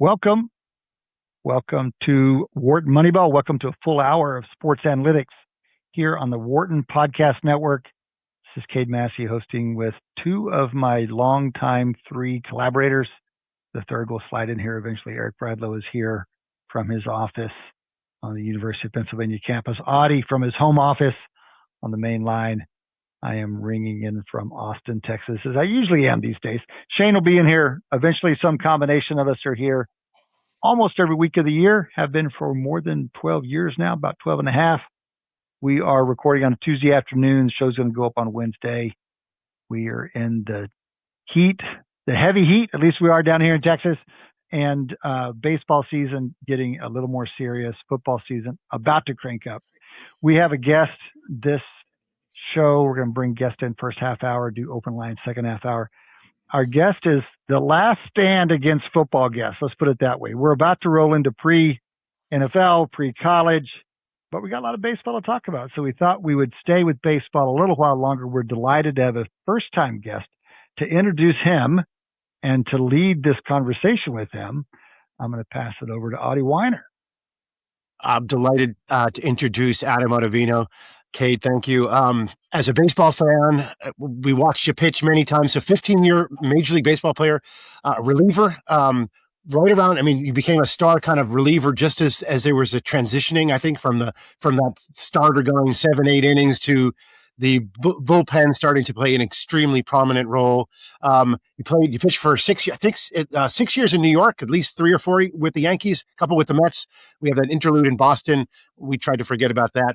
Welcome. Welcome to Wharton Moneyball. Welcome to a full hour of sports analytics here on the Wharton Podcast Network. This is Cade Massey hosting with two of my longtime three collaborators. The third will slide in here eventually. Eric Bradlow is here from his office on the University of Pennsylvania campus. Adi from his home office on the main line. I am ringing in from Austin, Texas, as I usually am these days. Shane will be in here eventually. Some combination of us are here almost every week of the year, have been for more than 12 years now, about 12 and a half. We are recording on a Tuesday afternoon. The show's going to go up on Wednesday. We are in the heat, the heavy heat, at least we are down here in Texas, and baseball season getting a little more serious, football season about to crank up. We have a guest this show. We're going to bring guest in first half hour, do open line second half hour. Our guest is the last stand against football guest. Let's put it that way. We're about to roll into pre-NFL, pre-college, but we got a lot of baseball to talk about. So we thought we would stay with baseball a little while longer. We're delighted to have a first-time guest to introduce him and to lead this conversation with him. I'm going to pass it over to Adi Wyner. I'm delighted to introduce Adam Ottavino. Cade, thank you. As a baseball fan, we watched you pitch many times. A 15-year Major League Baseball player, reliever. Right around, you became a star kind of reliever just as there was a transitioning, I think, from that starter going 7-8 innings to the bullpen starting to play an extremely prominent role. You pitched for 6 years in New York, at least 3 or 4 with the Yankees, a couple with the Mets. We have that interlude in Boston. We tried to forget about that.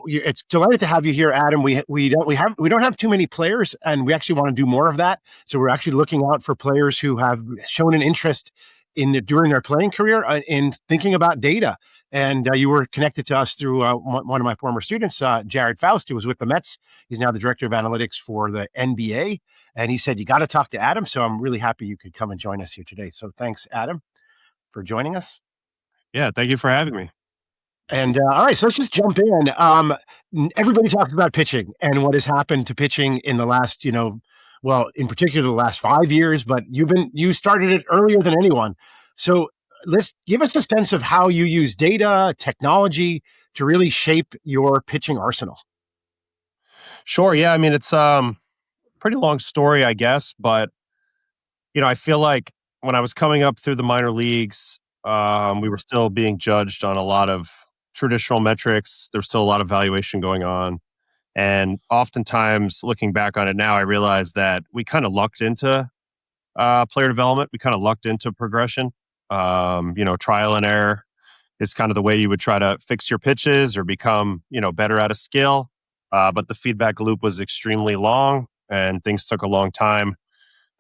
It's delighted to have you here, Adam. We don't have too many players, and we actually want to do more of that. So we're actually looking out for players who have shown an interest during their playing career in thinking about data. And you were connected to us through one of my former students, Jared Faust, who was with the Mets. He's now the director of analytics for the NBA. And he said, you got to talk to Adam. So I'm really happy you could come and join us here today. So thanks, Adam, for joining us. Yeah, thank you for having me. And all right, so let's just jump in. Everybody talks about pitching and what has happened to pitching in the last, in particular the last 5 years, but you started it earlier than anyone. So let's give us a sense of how you use data, technology to really shape your pitching arsenal. Sure. Yeah. It's a pretty long story, I guess, but, I feel like when I was coming up through the minor leagues, we were still being judged on a lot of traditional metrics. There's still a lot of valuation going on. And oftentimes, looking back on it now, I realized that we kind of lucked into player development. We kind of lucked into progression. Trial and error is kind of the way you would try to fix your pitches or become, better at a skill. But the feedback loop was extremely long and things took a long time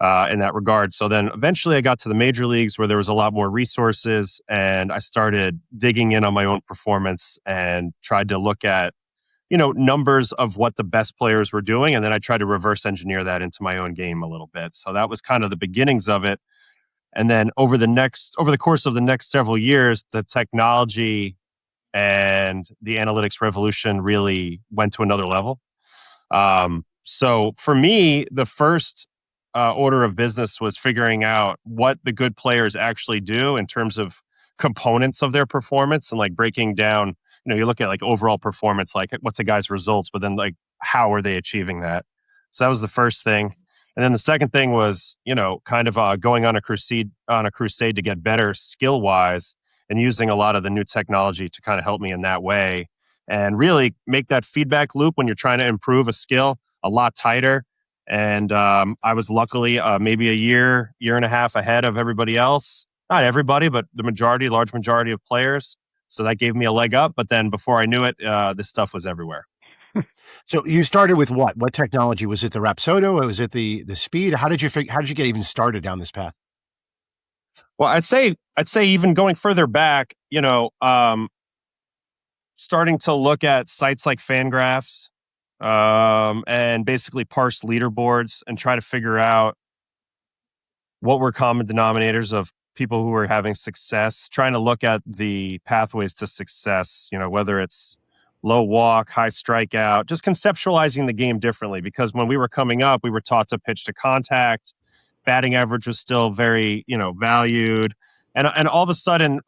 in that regard. So then eventually I got to the major leagues where there was a lot more resources and I started digging in on my own performance and tried to look at, numbers of what the best players were doing. And then I tried to reverse engineer that into my own game a little bit. So that was kind of the beginnings of it. And then over the course of the next several years, the technology and the analytics revolution really went to another level. So for me, the first order of business was figuring out what the good players actually do in terms of components of their performance and breaking down, you look at overall performance, what's a guy's results, but then how are they achieving that? So that was the first thing. And then the second thing was, going on a crusade to get better skill wise and using a lot of the new technology to kind of help me in that way and really make that feedback loop when you're trying to improve a skill a lot tighter. And I was luckily maybe a year and a half ahead of everybody else. Not everybody, but the large majority of players. So that gave me a leg up. But then before I knew it, this stuff was everywhere. So you started with what? What technology? Was it the Rapsodo? Or was it the speed? How did you get even started down this path? Well, I'd say even going further back, starting to look at sites like Fangraphs and basically parse leaderboards and try to figure out what were common denominators of people who were having success, trying to look at the pathways to success, whether it's low walk, high strikeout, just conceptualizing the game differently. Because when we were coming up, we were taught to pitch to contact, Batting average was still very, valued. And all of a sudden,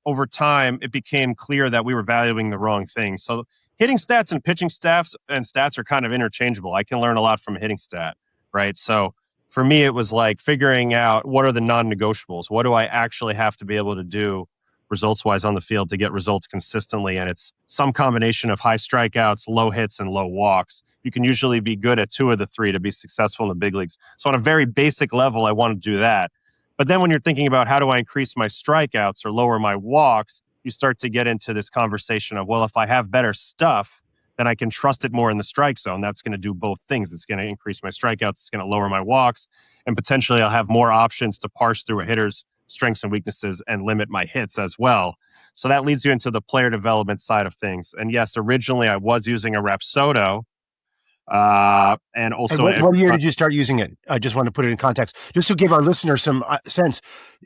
over time, it became clear that we were valuing the wrong thing. So hitting stats and pitching stats are kind of interchangeable. I can learn a lot from a hitting stat, right? So for me, it was like figuring out what are the non-negotiables? What do I actually have to be able to do results-wise on the field to get results consistently? And it's some combination of high strikeouts, low hits, and low walks. You can usually be good at 2 of the 3 to be successful in the big leagues. So on a very basic level, I want to do that. But then when you're thinking about how do I increase my strikeouts or lower my walks, you start to get into this conversation of, well, if I have better stuff, then I can trust it more in the strike zone. That's going to do both things. It's going to increase my strikeouts. It's going to lower my walks. And potentially I'll have more options to parse through a hitter's strengths and weaknesses and limit my hits as well. So that leads you into the player development side of things. And yes, originally I was using a Rapsodo. And also, what year did you start using it? I just want to put it in context, just to give our listeners some sense.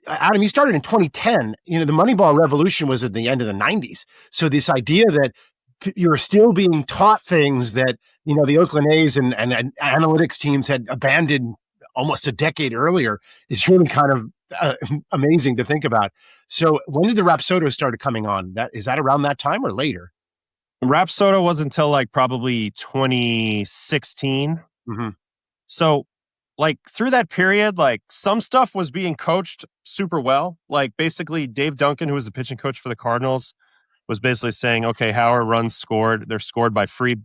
Adam, you started in 2010. The Moneyball revolution was at the end of the 90s. So this idea that you're still being taught things that the Oakland A's and analytics teams had abandoned almost a decade earlier is really kind of amazing to think about. So when did the Rapsodo start coming on? Is that around that time or later? Rapsodo was until like probably 2016. Mm-hmm. So like through that period, like some stuff was being coached super well. Like basically Dave Duncan, who was the pitching coach for the Cardinals, was basically saying, okay, how are runs scored? They're scored by free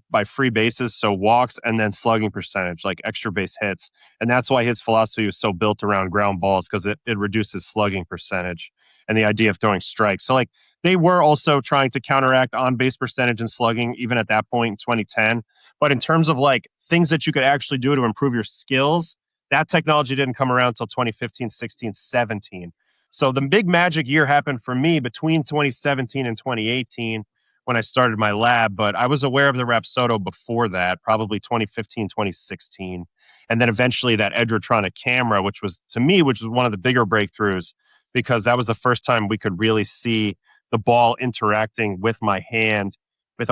bases, so walks, and then slugging percentage, like extra base hits. And that's why his philosophy was so built around ground balls, because it reduces slugging percentage and the idea of throwing strikes. So like they were also trying to counteract on base percentage and slugging even at that point in 2010. But in terms of like things that you could actually do to improve your skills, that technology didn't come around until 2015, 16, 17. So the big magic year happened for me between 2017 and 2018 when I started my lab, but I was aware of the Rapsodo before that, probably 2015, 2016. And then eventually that Edgertronic camera, which was one of the bigger breakthroughs, because that was the first time we could really see the ball interacting with our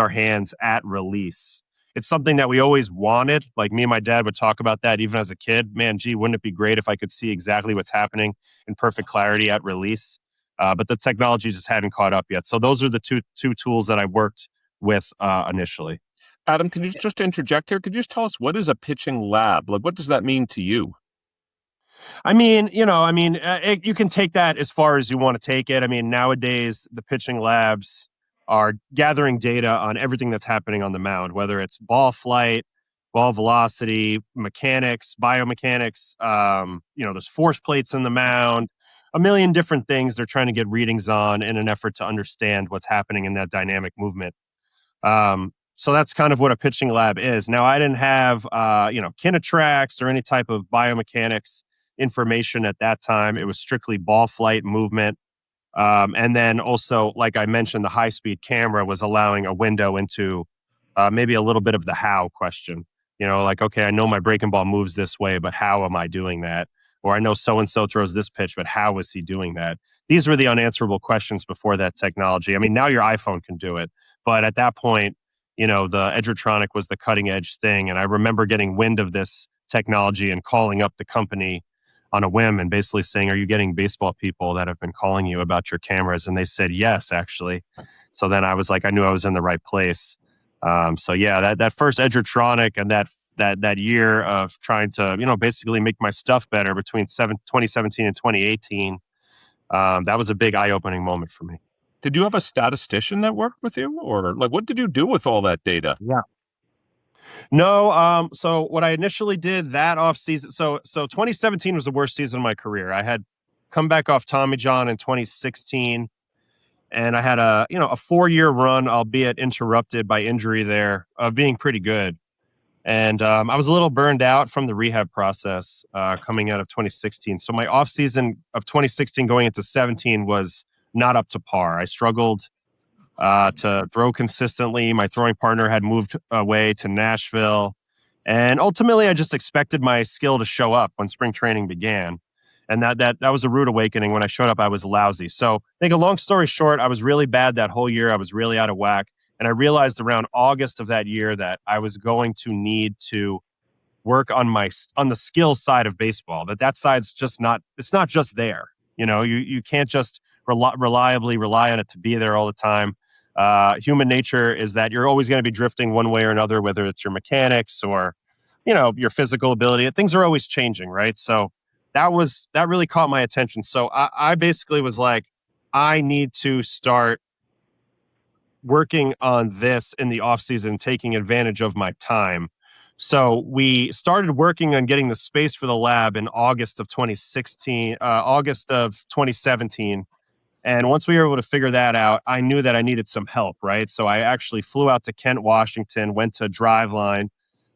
hands at release. It's something that we always wanted. Like me and my dad would talk about that even as a kid. Man, gee, wouldn't it be great if I could see exactly what's happening in perfect clarity at release? But the technology just hadn't caught up yet. So those are the two tools that I worked with initially. Adam, can you just interject here? Could you just tell us what is a pitching lab? Like, what does that mean to you? You can take that as far as you want to take it. I mean, nowadays, the pitching labs are gathering data on everything that's happening on the mound, whether it's ball flight, ball velocity, mechanics, biomechanics. There's force plates in the mound, a million different things they're trying to get readings on in an effort to understand what's happening in that dynamic movement. So that's kind of what a pitching lab is. Now, I didn't have, Kinetrax or any type of biomechanics information at that time. It was strictly ball flight movement. And then also, like I mentioned, the high-speed camera was allowing a window into maybe a little bit of the how question. Like, okay, I know my breaking ball moves this way, but how am I doing that? Or I know so-and-so throws this pitch, but how is he doing that? These were the unanswerable questions before that technology. I mean, now your iPhone can do it. But at that point, the Edgertronic was the cutting edge thing. And I remember getting wind of this technology and calling up the company on a whim and basically saying, are you getting baseball people that have been calling you about your cameras? And they said, yes, actually. So then I was like, I knew I was in the right place. That first Edgertronic and that year of trying to, basically make my stuff better between 2017 and 2018, that was a big eye-opening moment for me. Did you have a statistician that worked with you? Or like, what did you do with all that data? Yeah. No. So what I initially did that off season, so 2017 was the worst season of my career. I had come back off Tommy John in 2016, and I had a 4-year run, albeit interrupted by injury there, of being pretty good. And I was a little burned out from the rehab process coming out of 2016. So my off season of 2016 going into 17 was not up to par. I struggled to throw consistently. My throwing partner had moved away to Nashville. And ultimately, I just expected my skill to show up when spring training began. And that was a rude awakening. When I showed up, I was lousy. So I think a long story short, I was really bad that whole year. I was really out of whack. And I realized around August of that year that I was going to need to work on the skill side of baseball. That side's just not. It's not just there. You can't just reliably rely on it to be there all the time. Human nature is that you're always going to be drifting one way or another, whether it's your mechanics or your physical ability. Things are always changing, right? So that really caught my attention. So I basically was like, I need to start working on this in the off season, taking advantage of my time. So we started working on getting the space for the lab in August of 2017. And once we were able to figure that out, I knew that I needed some help, right? So I actually flew out to Kent, Washington, went to Driveline,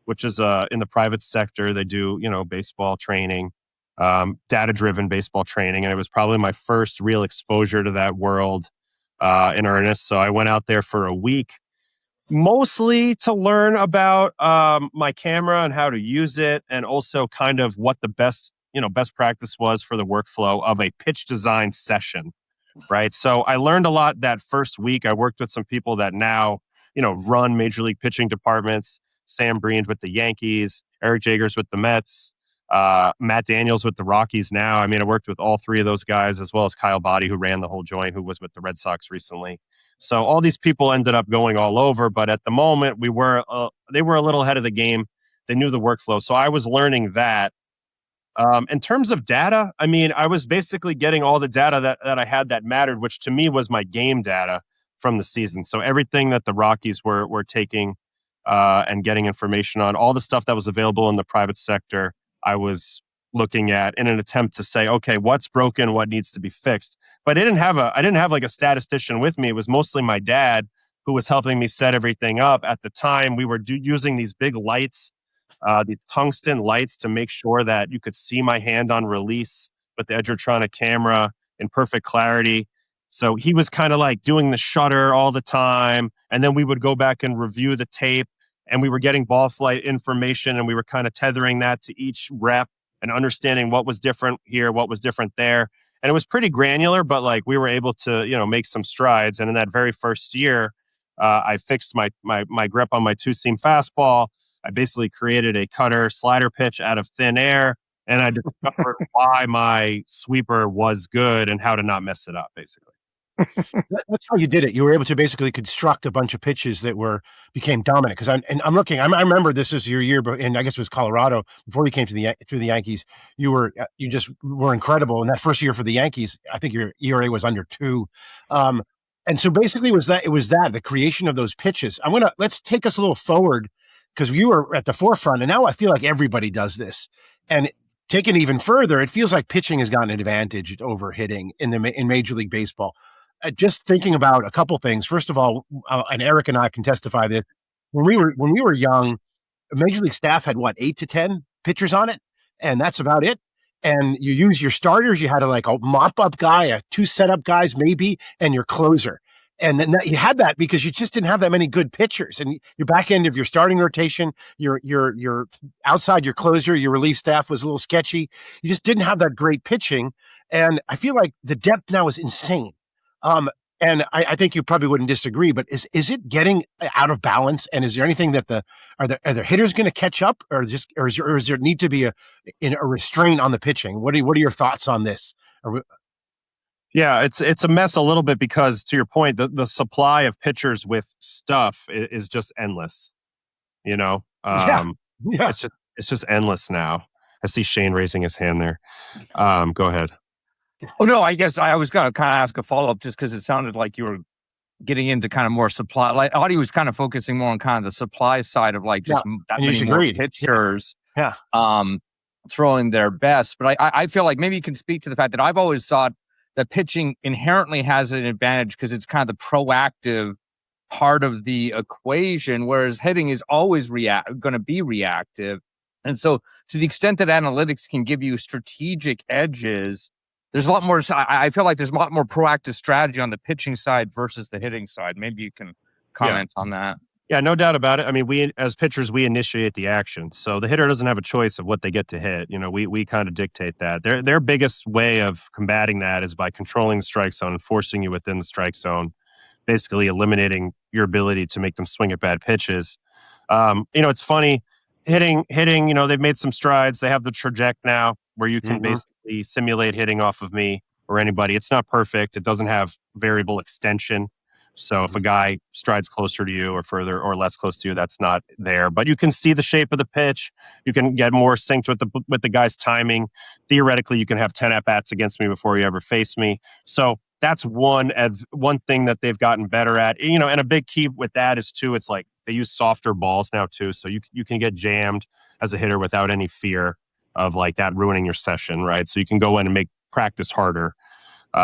which is in the private sector. They do, baseball training, data-driven baseball training. And it was probably my first real exposure to that world in earnest. So I went out there for a week, mostly to learn about my camera and how to use it, and also kind of what the best practice was for the workflow of a pitch design session. Right. So I learned a lot that first week. I worked with some people that now, run major league pitching departments. Sam Breen with the Yankees, Eric Jagers with the Mets, Matt Daniels with the Rockies now. I mean, I worked with all three of those guys, as well as Kyle Boddy, who ran the whole joint, who was with the Red Sox recently. So all these people ended up going all over. But at the moment, they were a little ahead of the game. They knew the workflow. So I was learning that. In terms of data, I mean, I was basically getting all the data that I had that mattered, which to me was my game data from the season. So everything that the Rockies were taking and getting information on, all the stuff that was available in the private sector, I was looking at in an attempt to say, okay, what's broken, what needs to be fixed. But I didn't have like a statistician with me. It was mostly my dad who was helping me set everything up. At the time, we were using these big lights, the tungsten lights, to make sure that you could see my hand on release with the Edgertronic camera in perfect clarity. So he was kind of like doing the shutter all the time. And then we would go back and review the tape, and we were getting ball flight information, and we were kind of tethering that to each rep and understanding what was different here, what was different there. And it was pretty granular, but like we were able to, make some strides. And in that very first year, I fixed my grip on my two-seam fastball. I basically created a cutter slider pitch out of thin air, and I discovered why my sweeper was good and how to not mess it up, basically. That's how you did it. You were able to basically construct a bunch of pitches that became dominant. Because I'm looking. I remember this is your year, and I guess it was Colorado before you came to the Yankees. You just were incredible in that first year for the Yankees. I think your ERA was under 2. And so basically, it was the creation of those pitches. Let's take us a little forward, because you were at the forefront, and now I feel like everybody does this. And taken even further, it feels like pitching has gotten an advantage over hitting in Major League Baseball. Just thinking about a couple things. First of all, and Eric and I can testify that when we were young, Major League staff had 8 to 10 pitchers on it, and that's about it. And you use your starters. You had a mop-up guy, 2 setup guys maybe, and your closer. And then you had that because you just didn't have that many good pitchers. And your back end of your starting rotation, your outside your closer, your relief staff was a little sketchy. You just didn't have that great pitching. And I feel like the depth now is insane. And I think you probably wouldn't disagree, but is it getting out of balance? And is there anything that are the hitters going to catch up, or is there need to be a restraint on the pitching? What are your thoughts on this? Yeah, it's a mess a little bit because, to your point, the supply of pitchers with stuff is just endless. Yeah. It's just endless now. I see Shane raising his hand there. Go ahead. Oh no, I guess I was going to kind of ask a follow up, just because it sounded like you were getting into kind of more supply. Like Adi was kind of focusing more on kind of the supply side of that many more pitchers. Yeah. Throwing their best. But I feel like maybe you can speak to the fact that I've always thought that pitching inherently has an advantage because it's kind of the proactive part of the equation, whereas hitting is always going to be reactive. And so to the extent that analytics can give you strategic edges, there's a lot more. I feel like there's a lot more proactive strategy on the pitching side versus the hitting side. Maybe you can comment on that. Yeah, no doubt about it. I mean, we as pitchers, we initiate the action. So the hitter doesn't have a choice of what they get to hit. We kind of dictate that. Their biggest way of combating that is by controlling the strike zone and forcing you within the strike zone, basically eliminating your ability to make them swing at bad pitches. It's funny. hitting, they've made some strides. They have the traject now where you can basically simulate hitting off of me or anybody. It's not perfect. It doesn't have variable extension. So if a guy strides closer to you or further or less close to you, that's not there. But you can see the shape of the pitch. You can get more synced with the guy's timing. Theoretically, you can have 10 at-bats against me before you ever face me. So that's one thing that they've gotten better at. And a big key with that is, too, it's like they use softer balls now, too. So you can get jammed as a hitter without any fear of like that ruining your session, right? So you can go in and make practice harder. They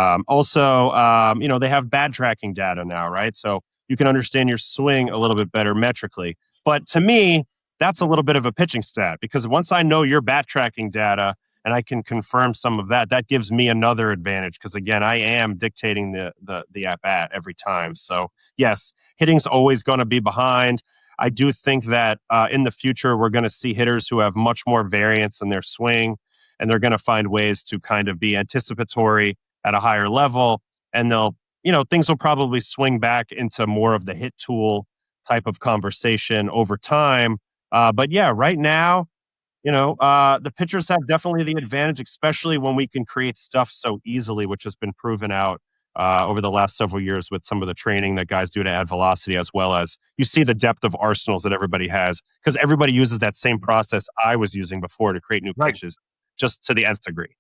have bad tracking data now, right? So you can understand your swing a little bit better metrically. But to me, that's a little bit of a pitching stat, because once I know your bat tracking data and I can confirm some of that, that gives me another advantage, because again, I am dictating the at bat every time. So yes, hitting's always going to be behind. I do think that in the future, we're going to see hitters who have much more variance in their swing, and they're going to find ways to kind of be anticipatory at a higher level, and things will probably swing back into more of the hit tool type of conversation over time. But yeah, right now, the pitchers have definitely the advantage, especially when we can create stuff so easily, which has been proven out over the last several years with some of the training that guys do to add velocity, as well as you see the depth of arsenals that everybody has, because everybody uses that same process I was using before to create new pitches, just to the nth degree.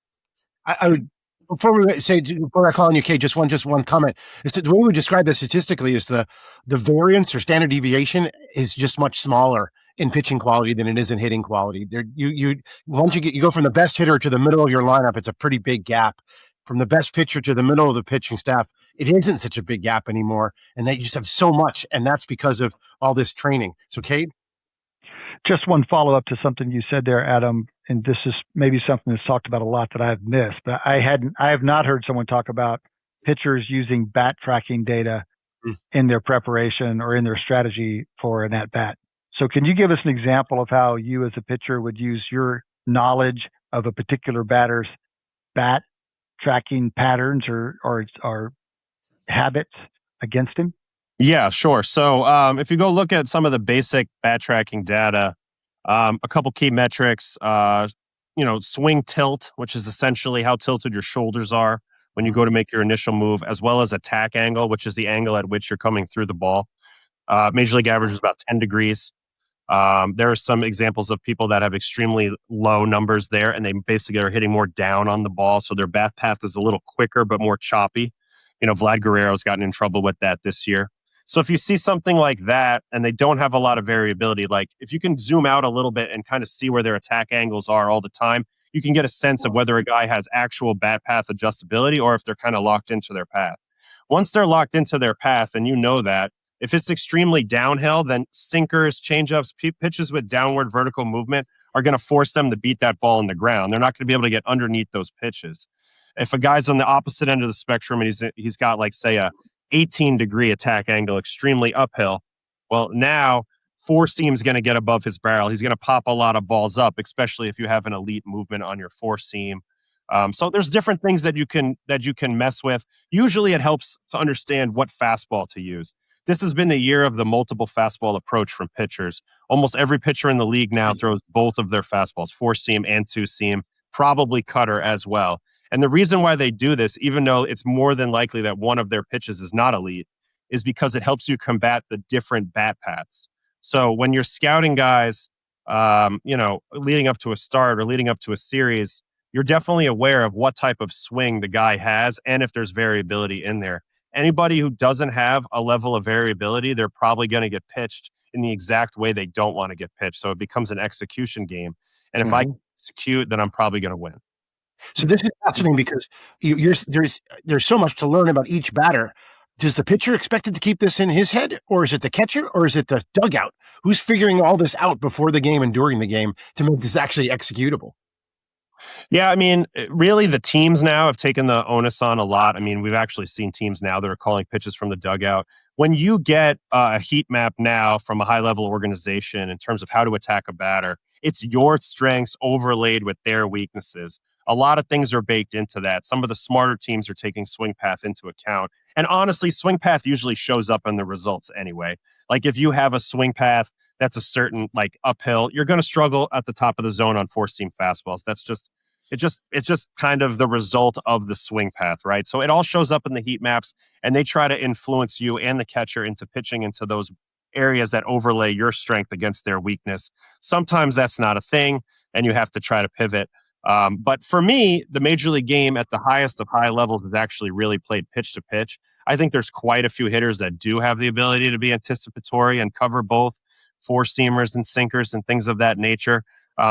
I would, before I call on you, Cade, just one comment. The way we describe this statistically is the variance or standard deviation is just much smaller in pitching quality than it is in hitting quality. Once you go from the best hitter to the middle of your lineup, it's a pretty big gap. From the best pitcher to the middle of the pitching staff, it isn't such a big gap anymore, and they just have so much, and that's because of all this training. So, Cade? Just one follow-up to something you said there, Adam, and this is maybe something that's talked about a lot that I've missed, but I have not heard someone talk about pitchers using bat tracking data in their preparation or in their strategy for an at-bat. So can you give us an example of how you as a pitcher would use your knowledge of a particular batter's bat tracking patterns or habits against him? Yeah, sure. So if you go look at some of the basic bat tracking data, a couple key metrics, swing tilt, which is essentially how tilted your shoulders are when you go to make your initial move, as well as attack angle, which is the angle at which you're coming through the ball. Major League average is about 10 degrees. There are some examples of people that have extremely low numbers there, and they basically are hitting more down on the ball. So their bat path is a little quicker, but more choppy. Vlad Guerrero's gotten in trouble with that this year. So if you see something like that and they don't have a lot of variability, like if you can zoom out a little bit and kind of see where their attack angles are all the time, you can get a sense of whether a guy has actual bat path adjustability or if they're kind of locked into their path. Once they're locked into their path, and you know that, if it's extremely downhill, then sinkers, changeups, pitches with downward vertical movement are going to force them to beat that ball in the ground. They're not going to be able to get underneath those pitches. If a guy's on the opposite end of the spectrum and he's got, like, say, a 18-degree attack angle, extremely uphill, well, now four seam's going to get above his barrel. He's going to pop a lot of balls up, especially if you have an elite movement on your four seam. So there's different things that you can mess with. Usually it helps to understand what fastball to use. This has been the year of the multiple fastball approach from pitchers. Almost every pitcher in the league now throws both of their fastballs, four seam and two seam, probably cutter as well. And the reason why they do this, even though it's more than likely that one of their pitches is not elite, is because it helps you combat the different bat paths. So when you're scouting guys, leading up to a start or leading up to a series, you're definitely aware of what type of swing the guy has and if there's variability in there. Anybody who doesn't have a level of variability, they're probably going to get pitched in the exact way they don't want to get pitched. So it becomes an execution game. And if I execute, then I'm probably going to win. So this is fascinating because there's so much to learn about each batter. Does the pitcher expect it to keep this in his head, or is it the catcher, or is it the dugout? Who's figuring all this out before the game and during the game to make this actually executable? Yeah, I mean, really, the teams now have taken the onus on a lot. I mean, we've actually seen teams now that are calling pitches from the dugout. When you get a heat map now from a high-level organization in terms of how to attack a batter, it's your strengths overlaid with their weaknesses. A lot of things are baked into that. Some of the smarter teams are taking swing path into account. And honestly, swing path usually shows up in the results anyway. Like if you have a swing path that's a certain like uphill. You're going to struggle at the top of the zone on 4-seam fastballs. It's just kind of the result of the swing path, right? So it all shows up in the heat maps, and they try to influence you and the catcher into pitching into those areas that overlay your strength against their weakness. Sometimes that's not a thing, and you have to try to pivot. But for me, the major league game at the highest of high levels is actually really played pitch to pitch. I think there's quite a few hitters that do have the ability to be anticipatory and cover both four-seamers and sinkers and things of that nature.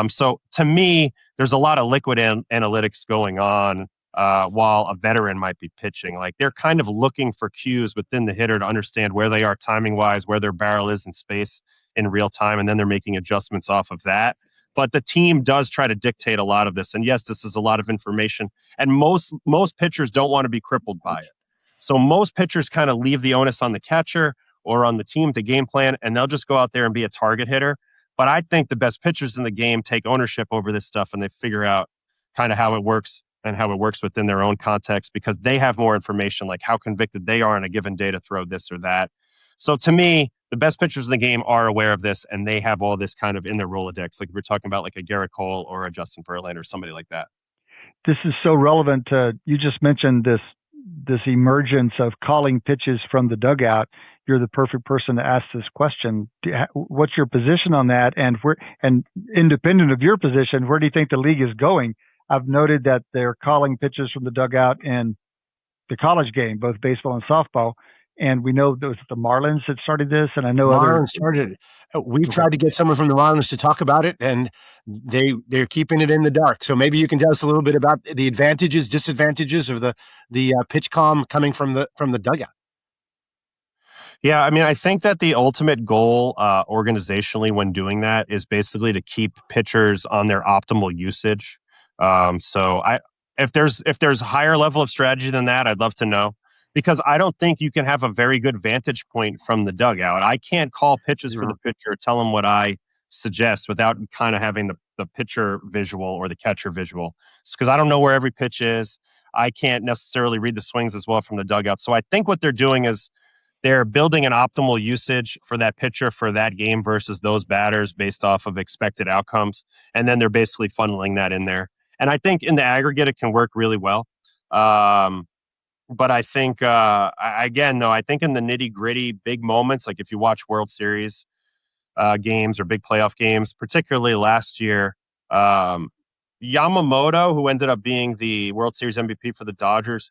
So to me, there's a lot of liquid analytics going on while a veteran might be pitching. Like they're kind of looking for cues within the hitter to understand where they are timing-wise, where their barrel is in space in real time, and then they're making adjustments off of that. But the team does try to dictate a lot of this. And yes, this is a lot of information. And most pitchers don't want to be crippled by it. So most pitchers kind of leave the onus on the catcher or on the team to game plan, and they'll just go out there and be a target hitter. But I think the best pitchers in the game take ownership over this stuff, and they figure out kind of how it works and how it works within their own context because they have more information, like how convicted they are on a given day to throw this or that. So to me, the best pitchers in the game are aware of this, and they have all this kind of in their Rolodex. Like we're talking about like a Garrett Cole or a Justin Verlander or somebody like that. This is so relevant. You just mentioned this emergence of calling pitches from the dugout. You're the perfect person to ask this question. What's your position on that? And independent of your position, where do you think the league is going? I've noted that they're calling pitches from the dugout in the college game, both baseball and softball. And we know there was the Marlins that started this, and I know Marlins started it. We've tried to get someone from the Marlins to talk about it, and they're keeping it in the dark. So maybe you can tell us a little bit about the advantages, disadvantages of the pitch calm coming from the dugout. Yeah, I mean, I think that the ultimate goal organizationally when doing that is basically to keep pitchers on their optimal usage. If there's a higher level of strategy than that, I'd love to know. Because I don't think you can have a very good vantage point from the dugout. I can't call pitches for the pitcher, tell him what I suggest without kind of having the pitcher visual or the catcher visual. Because I don't know where every pitch is. I can't necessarily read the swings as well from the dugout. So I think what they're doing is they're building an optimal usage for that pitcher for that game versus those batters based off of expected outcomes. And then they're basically funneling that in there. And I think in the aggregate, it can work really well. But I think, I think in the nitty gritty big moments, like if you watch World Series games or big playoff games, particularly last year, Yamamoto, who ended up being the World Series MVP for the Dodgers,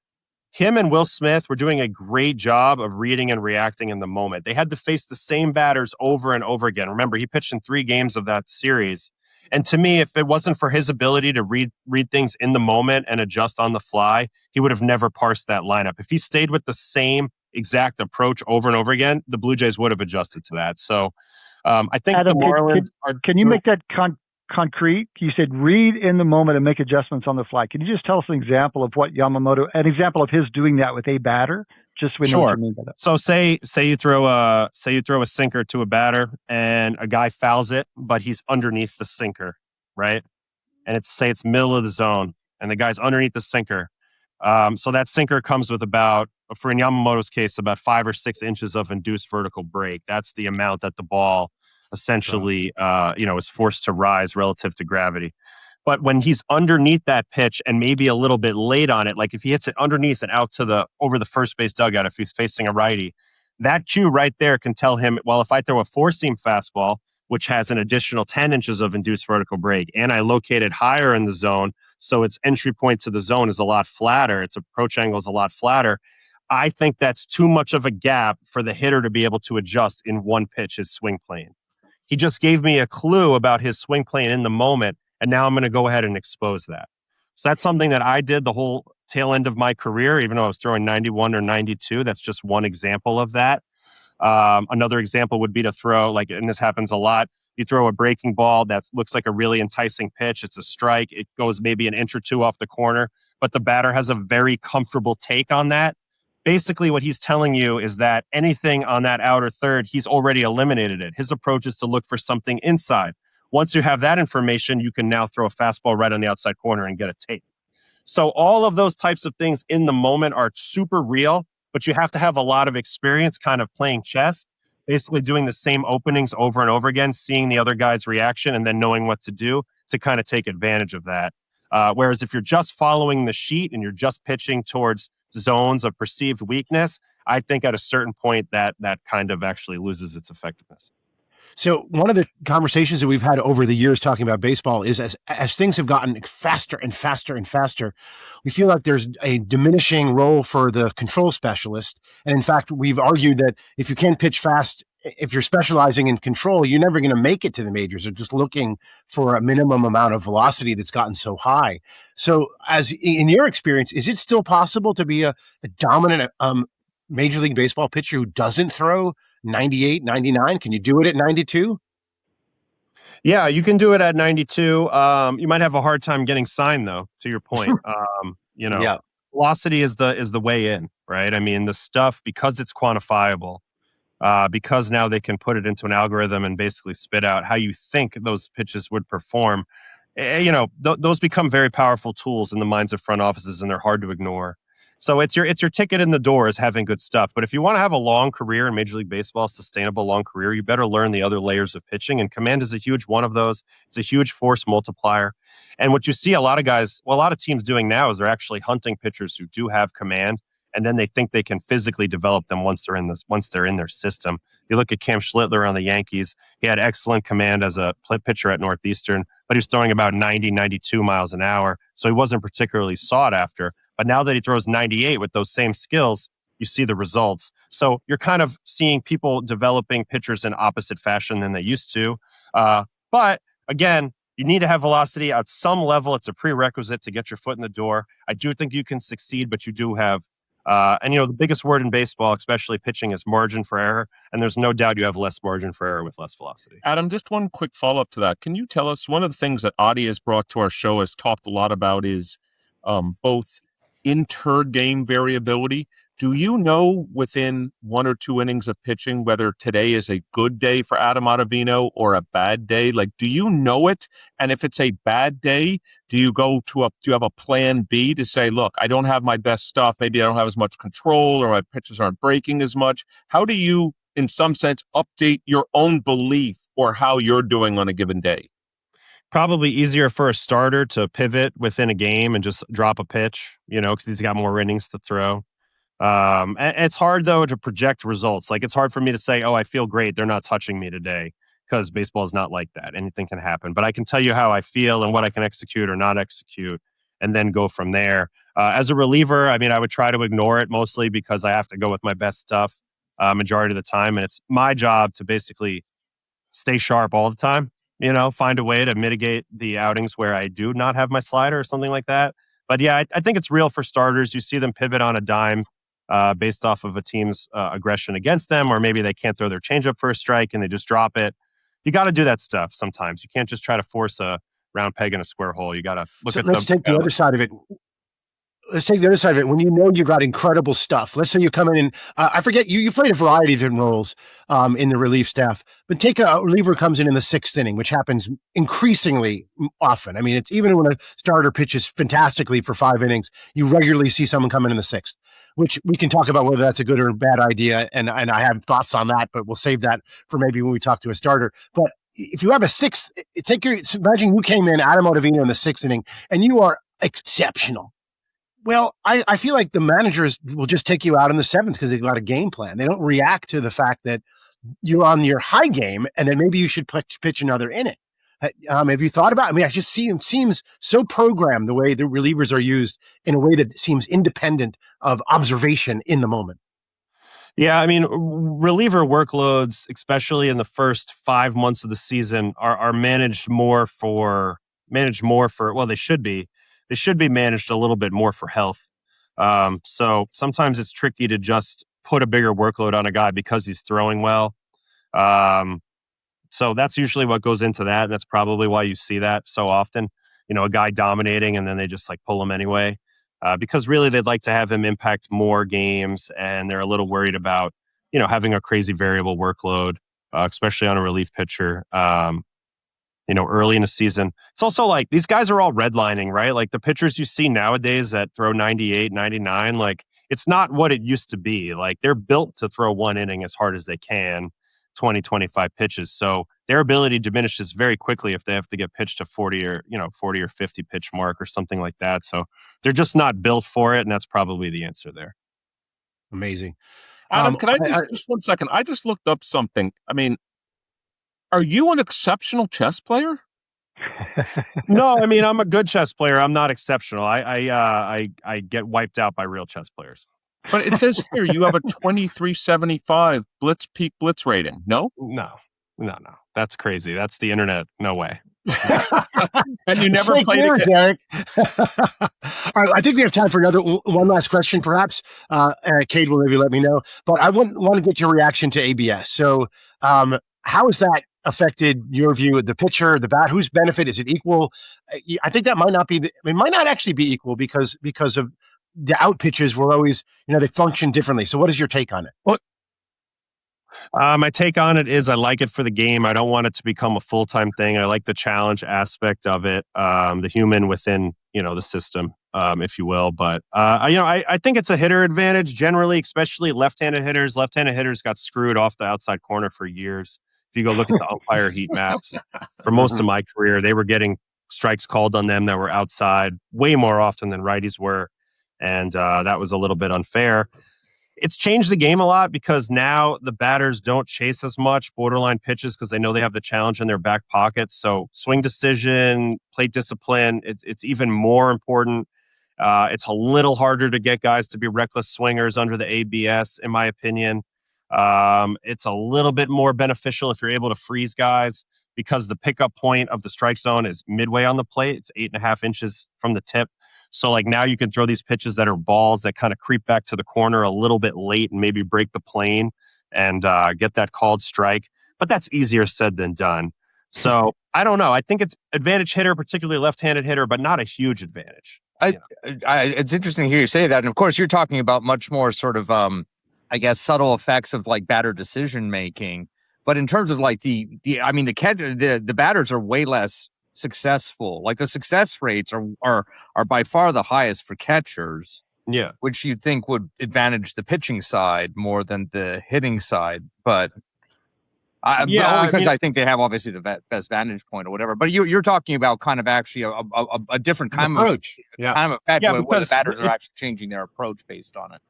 him and Will Smith were doing a great job of reading and reacting in the moment. They had to face the same batters over and over again. Remember, he pitched in 3 games of that series. And to me, if it wasn't for his ability to read things in the moment and adjust on the fly, he would have never parsed that lineup. If he stayed with the same exact approach over and over again, the Blue Jays would have adjusted to that. So I think Adam, the Marlins can you make that concrete? You said read in the moment and make adjustments on the fly. Can you just tell us an example of what an example of his doing that with a batter? Just so we know what you mean by that. So say you throw a sinker to a batter and a guy fouls it, but he's underneath the sinker, right? And it's middle of the zone and the guy's underneath the sinker. So that sinker comes with about, for in Yamamoto's case, about 5 or 6 inches of induced vertical break. That's the amount that the ball essentially, is forced to rise relative to gravity. But when he's underneath that pitch and maybe a little bit late on it, like if he hits it underneath and out to over the first base dugout, if he's facing a righty, that cue right there can tell him, well, if I throw a 4-seam fastball, which has an additional 10 inches of induced vertical break, and I locate it higher in the zone, so its entry point to the zone is a lot flatter, its approach angle is a lot flatter, I think that's too much of a gap for the hitter to be able to adjust in one pitch his swing plane. He just gave me a clue about his swing plane in the moment, and now I'm going to go ahead and expose that. So that's something that I did the whole tail end of my career, even though I was throwing 91 or 92. That's just one example of that. Another example would be to throw, and this happens a lot, you throw a breaking ball that looks like a really enticing pitch. It's a strike. It goes maybe an inch or two off the corner, but the batter has a very comfortable take on that. Basically, what he's telling you is that anything on that outer third, he's already eliminated it. His approach is to look for something inside. Once you have that information, you can now throw a fastball right on the outside corner and get a take. So all of those types of things in the moment are super real, but you have to have a lot of experience kind of playing chess basically doing the same openings over and over again, seeing the other guy's reaction and then knowing what to do to kind of take advantage of that. Whereas if you're just following the sheet and you're just pitching towards zones of perceived weakness, I think at a certain point that kind of actually loses its effectiveness. So one of the conversations that we've had over the years talking about baseball is as things have gotten faster and faster and faster, we feel like there's a diminishing role for the control specialist. And in fact, we've argued that if you can't pitch fast, if you're specializing in control, you're never going to make it to the majors. They're just looking for a minimum amount of velocity that's gotten so high. So as in your experience, is it still possible to be a dominant Major League Baseball pitcher who doesn't throw 98, 99? Can you do it at 92? Yeah, you can do it at 92. You might have a hard time getting signed, though, to your point. Yeah. Velocity is the way in, right? I mean, the stuff, because it's quantifiable, because now they can put it into an algorithm and basically spit out how you think those pitches would perform. Those become very powerful tools in the minds of front offices, and they're hard to ignore. So it's your ticket in the door is having good stuff. But if you want to have a long career in Major League Baseball, a sustainable long career, you better learn the other layers of pitching. And command is a huge one of those. It's a huge force multiplier. And what you see a lot of teams doing now is they're actually hunting pitchers who do have command, and then they think they can physically develop them once they're in their system. You look at Cam Schlittler on the Yankees. He had excellent command as a pitcher at Northeastern, but he was throwing about 90, 92 miles an hour. So he wasn't particularly sought after. But now that he throws 98 with those same skills, you see the results. So you're kind of seeing people developing pitchers in opposite fashion than they used to. But again, you need to have velocity at some level. It's a prerequisite to get your foot in the door. I do think you can succeed, but you do have the biggest word in baseball, especially pitching, is margin for error. And there's no doubt you have less margin for error with less velocity. Adam, just one quick follow-up to that. Can you tell us, one of the things that Adi has brought to our show, has talked a lot about, is both inter-game variability. Do you know within 1 or 2 innings of pitching whether today is a good day for Adam Ottavino or a bad day? Like, do you know it? And if it's a bad day, do you have a plan B to say, look, I don't have my best stuff. Maybe I don't have as much control, or my pitches aren't breaking as much. How do you, in some sense, update your own belief or how you're doing on a given day? Probably easier for a starter to pivot within a game and just drop a pitch, because he's got more innings to throw. And it's hard, though, to project results. Like, it's hard for me to say, oh, I feel great, they're not touching me today, because baseball is not like that. Anything can happen. But I can tell you how I feel and what I can execute or not execute, and then go from there. As a reliever, I mean, I would try to ignore it mostly because I have to go with my best stuff majority of the time. And it's my job to basically stay sharp all the time. Find a way to mitigate the outings where I do not have my slider or something like that. But yeah, I think it's real for starters. You see them pivot on a dime based off of a team's aggression against them, or maybe they can't throw their changeup for a strike and they just drop it. You got to do that stuff sometimes. You can't just try to force a round peg in a square hole. You got to look at. Let's take the other side of it. When you know you've got incredible stuff. Let's say you come in and I forget, you played a variety of different roles in the relief staff, but take a reliever comes in the 6th inning, which happens increasingly often. I mean, it's even when a starter pitches fantastically for 5 innings, you regularly see someone come in the 6th, which we can talk about whether that's a good or a bad idea. And I have thoughts on that, but we'll save that for maybe when we talk to a starter. But if you have a 6th, imagine you came in, Adam Ottavino, in the 6th inning, and you are exceptional. Well, I feel like the managers will just take you out in the 7th because they've got a game plan. They don't react to the fact that you're on your high game and then maybe you should pitch another inning. Have you thought about it? I mean, I just see it seems so programmed the way the relievers are used in a way that seems independent of observation in the moment. Yeah, I mean, reliever workloads, especially in the first 5 months of the season, are managed more for, well, they should be. They should be managed a little bit more for health. So sometimes it's tricky to just put a bigger workload on a guy because he's throwing well. So that's usually what goes into that. And that's probably why you see that so often, a guy dominating and then they just pull him anyway. Because really they'd like to have him impact more games and they're a little worried about, having a crazy variable workload, especially on a relief pitcher. Early in the season. It's also these guys are all redlining, right? Like the pitchers you see nowadays that throw 98, 99, it's not what it used to be. Like they're built to throw 1 inning as hard as they can. 20, 25 pitches. So their ability diminishes very quickly if they have to get pitched to 40 or 50 pitch mark or something like that. So they're just not built for it. And that's probably the answer there. Amazing. Adam, can I just 1 second? I just looked up something. I mean, are you an exceptional chess player? No, I mean, I'm a good chess player. I'm not exceptional. I get wiped out by real chess players. But it says here you have a 2375 peak blitz rating. No? No. That's crazy. That's the internet. No way. And you never played it, Eric. All right, I think we have time for one last question, perhaps. Cade will maybe let me know. But I want to get your reaction to ABS. So how has that affected your view of the pitcher, the bat? Whose benefit is it equal? I think that might not be. It might not actually be equal because of the out pitches were always, they function differently. So what is your take on it? Well, my take on it is I like it for the game. I don't want it to become a full-time thing. I like the challenge aspect of it, the human within, the system, if you will. But, I think it's a hitter advantage generally, especially left-handed hitters. Left-handed hitters got screwed off the outside corner for years. If you go look at the umpire heat maps, for most of my career, they were getting strikes called on them that were outside way more often than righties were. And that was a little bit unfair. It's changed the game a lot because now the batters don't chase as much borderline pitches because they know they have the challenge in their back pocket. So swing decision, plate discipline, it's even more important. It's a little harder to get guys to be reckless swingers under the ABS, in my opinion. It's a little bit more beneficial if you're able to freeze guys because the pickup point of the strike zone is midway on the plate. It's 8.5 inches from the tip. So like now you can throw these pitches that are balls that kind of creep back to the corner a little bit late and maybe break the plane and get that called strike. But that's easier said than done. So I don't know. I think it's advantage hitter, particularly left-handed hitter, but not a huge advantage. It's interesting to hear you say that. And of course, you're talking about much more sort of, subtle effects of like batter decision making. But in terms of like the batters are way less successful. Like the success rates are by far the highest for catchers. Yeah, which you'd think would advantage the pitching side more than the hitting side. But only because I think they have obviously the best vantage point or whatever. But you're talking about kind of actually a different kind approach. Kind of effect where the batters are actually changing their approach based on it.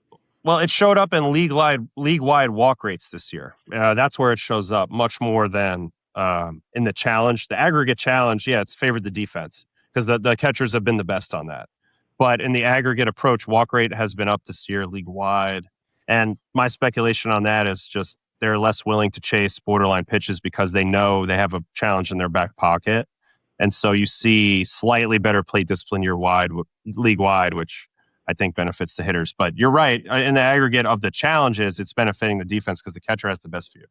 Well, it showed up in league-wide walk rates this year. That's where it shows up much more than in the challenge. The aggregate challenge, it's favored the defense because the catchers have been the best on that. But in the aggregate approach, walk rate has been up this year league-wide. And my speculation on that is just they're less willing to chase borderline pitches because they know they have a challenge in their back pocket. And so you see slightly better plate discipline league-wide, which I think benefits the hitters. But you're right. In the aggregate of the challenges, it's benefiting the defense because the catcher has the best view.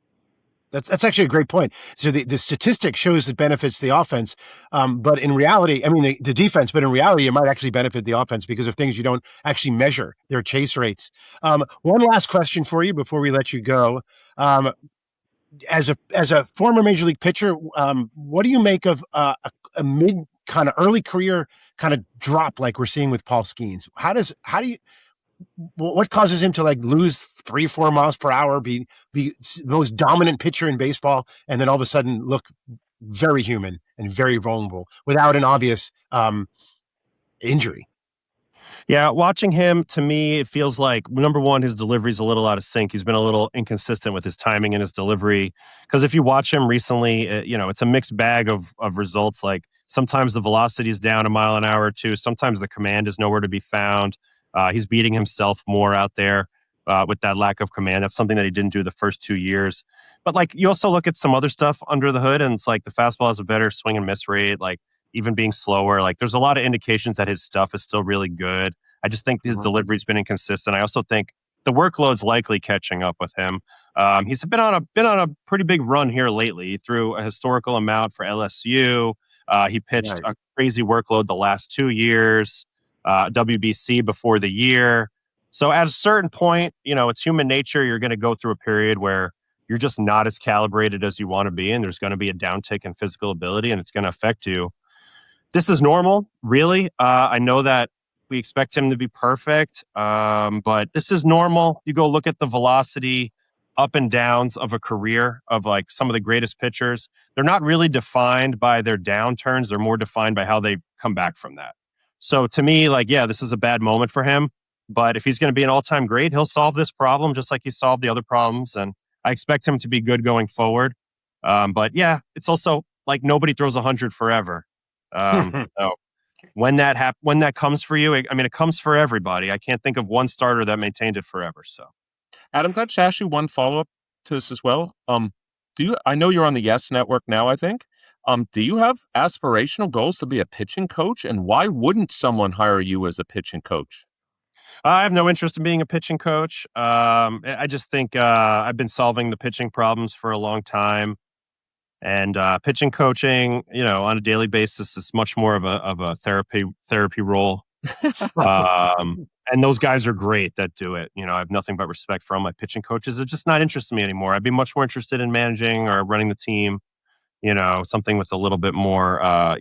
That's actually a great point. So the statistic shows it benefits the offense, but in reality, the defense, but in reality, it might actually benefit the offense because of things you don't actually measure, their chase rates. One last question for you before we let you go. As a former major league pitcher, what do you make of a mid kind of early career kind of drop like we're seeing with Paul Skeens? What causes him to like lose 3-4 miles per hour, be the most dominant pitcher in baseball, and then all of a sudden look very human and very vulnerable without an obvious injury? Yeah, watching him, to me, it feels like, number one, his delivery's a little out of sync. He's been a little inconsistent with his timing and his delivery. Because if you watch him recently, it's a mixed bag of results. Like sometimes the velocity is down a mile an hour or two. Sometimes the command is nowhere to be found. He's beating himself more out there with that lack of command. That's something that he didn't do the first 2 years. But like you also look at some other stuff under the hood, and it's like the fastball has a better swing and miss rate. Like even being slower, like there's a lot of indications that his stuff is still really good. I just think his delivery's been inconsistent. I also think the workload's likely catching up with him. He's been on a pretty big run here lately. He threw a historical amount for LSU. He pitched a crazy workload the last 2 years. WBC before the year. So at a certain point, it's human nature. You're going to go through a period where you're just not as calibrated as you want to be, and there's going to be a downtick in physical ability, and it's going to affect you. This is normal, really. I know that we expect him to be perfect, but this is normal. You go look at the velocity up and downs of a career of like some of the greatest pitchers. They're not really defined by their downturns. They're more defined by how they come back from that. So to me, like, yeah, this is a bad moment for him. But if he's going to be an all-time great, he'll solve this problem just like he solved the other problems. And I expect him to be good going forward. But yeah, it's also like nobody throws 100 forever. So when that comes for you, it comes for everybody. I can't think of one starter that maintained it forever. So, Adam, can I just ask you one follow-up to this as well? I know you're on the Yes Network now, I think. Do you have aspirational goals to be a pitching coach? And why wouldn't someone hire you as a pitching coach? I have no interest in being a pitching coach. I just think I've been solving the pitching problems for a long time. And pitching coaching, on a daily basis is much more of a therapy role. And those guys are great that do it. I have nothing but respect for all my pitching coaches. It's just not interested in me anymore. I'd be much more interested in managing or running the team. Something with a little bit more, a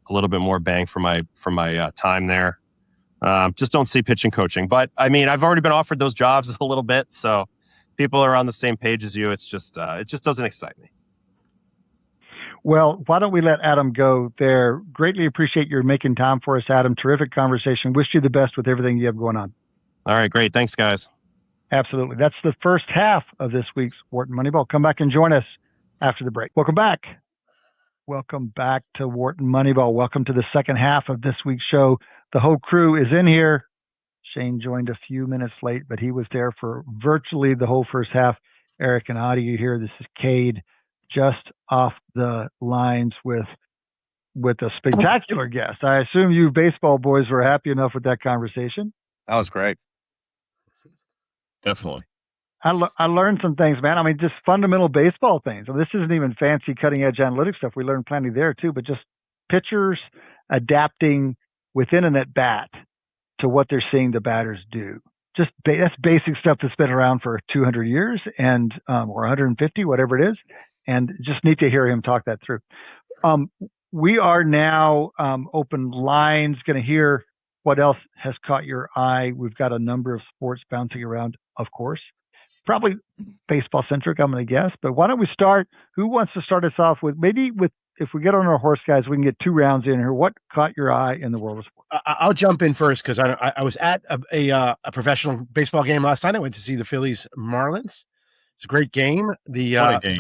little bit more bang for my time there. Just don't see pitching coaching. But I've already been offered those jobs a little bit, so people are on the same page as you. It's just it just doesn't excite me. Well, why don't we let Adam go there? Greatly appreciate your making time for us, Adam. Terrific conversation. Wish you the best with everything you have going on. All right, great. Thanks, guys. Absolutely. That's the first half of this week's Wharton Moneyball. Come back and join us after the break. Welcome back. Welcome back to Wharton Moneyball. Welcome to the second half of this week's show. The whole crew is in here. Shane joined a few minutes late, but he was there for virtually the whole first half. Eric and Adi are here. This is Cade, just off the lines with a spectacular guest. I assume you baseball boys were happy enough with that conversation. That was great. Definitely. I learned some things, man. Just fundamental baseball things. This isn't even fancy cutting edge analytics stuff. We learned plenty there too, but just pitchers adapting within an at bat to what they're seeing the batters do. Just that's basic stuff that's been around for 200 years and or 150, whatever it is. And just need to hear him talk that through. We are now open lines, going to hear what else has caught your eye. We've got a number of sports bouncing around, of course. Probably baseball centric, I'm going to guess. But why don't we start? Who wants to start us off with if we get on our horse, guys, we can get 2 rounds in here. What caught your eye in the world of sports? I'll jump in first because I was at a professional baseball game last night. I went to see the Phillies Marlins. It's a great game. What a game.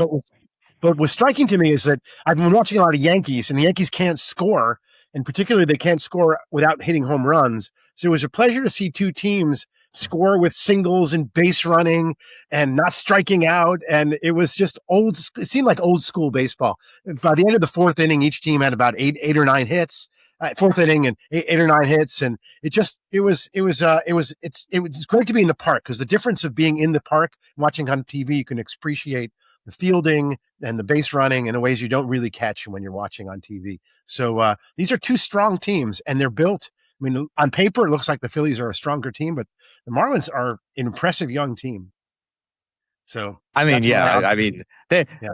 But what's striking to me is that I've been watching a lot of Yankees, and the Yankees can't score, and particularly they can't score without hitting home runs. So it was a pleasure to see 2 teams score with singles and base running and not striking out. And it was just it seemed like old school baseball. By the end of the 4th inning, each team had about eight or nine hits. 4th inning and 8 or 9 hits, and it was great to be in the park because the difference of being in the park and watching on TV, you can appreciate the fielding and the base running in ways you don't really catch when you're watching on TV. So these are 2 strong teams, and they're built. On paper, it looks like the Phillies are a stronger team, but the Marlins are an impressive young team. So the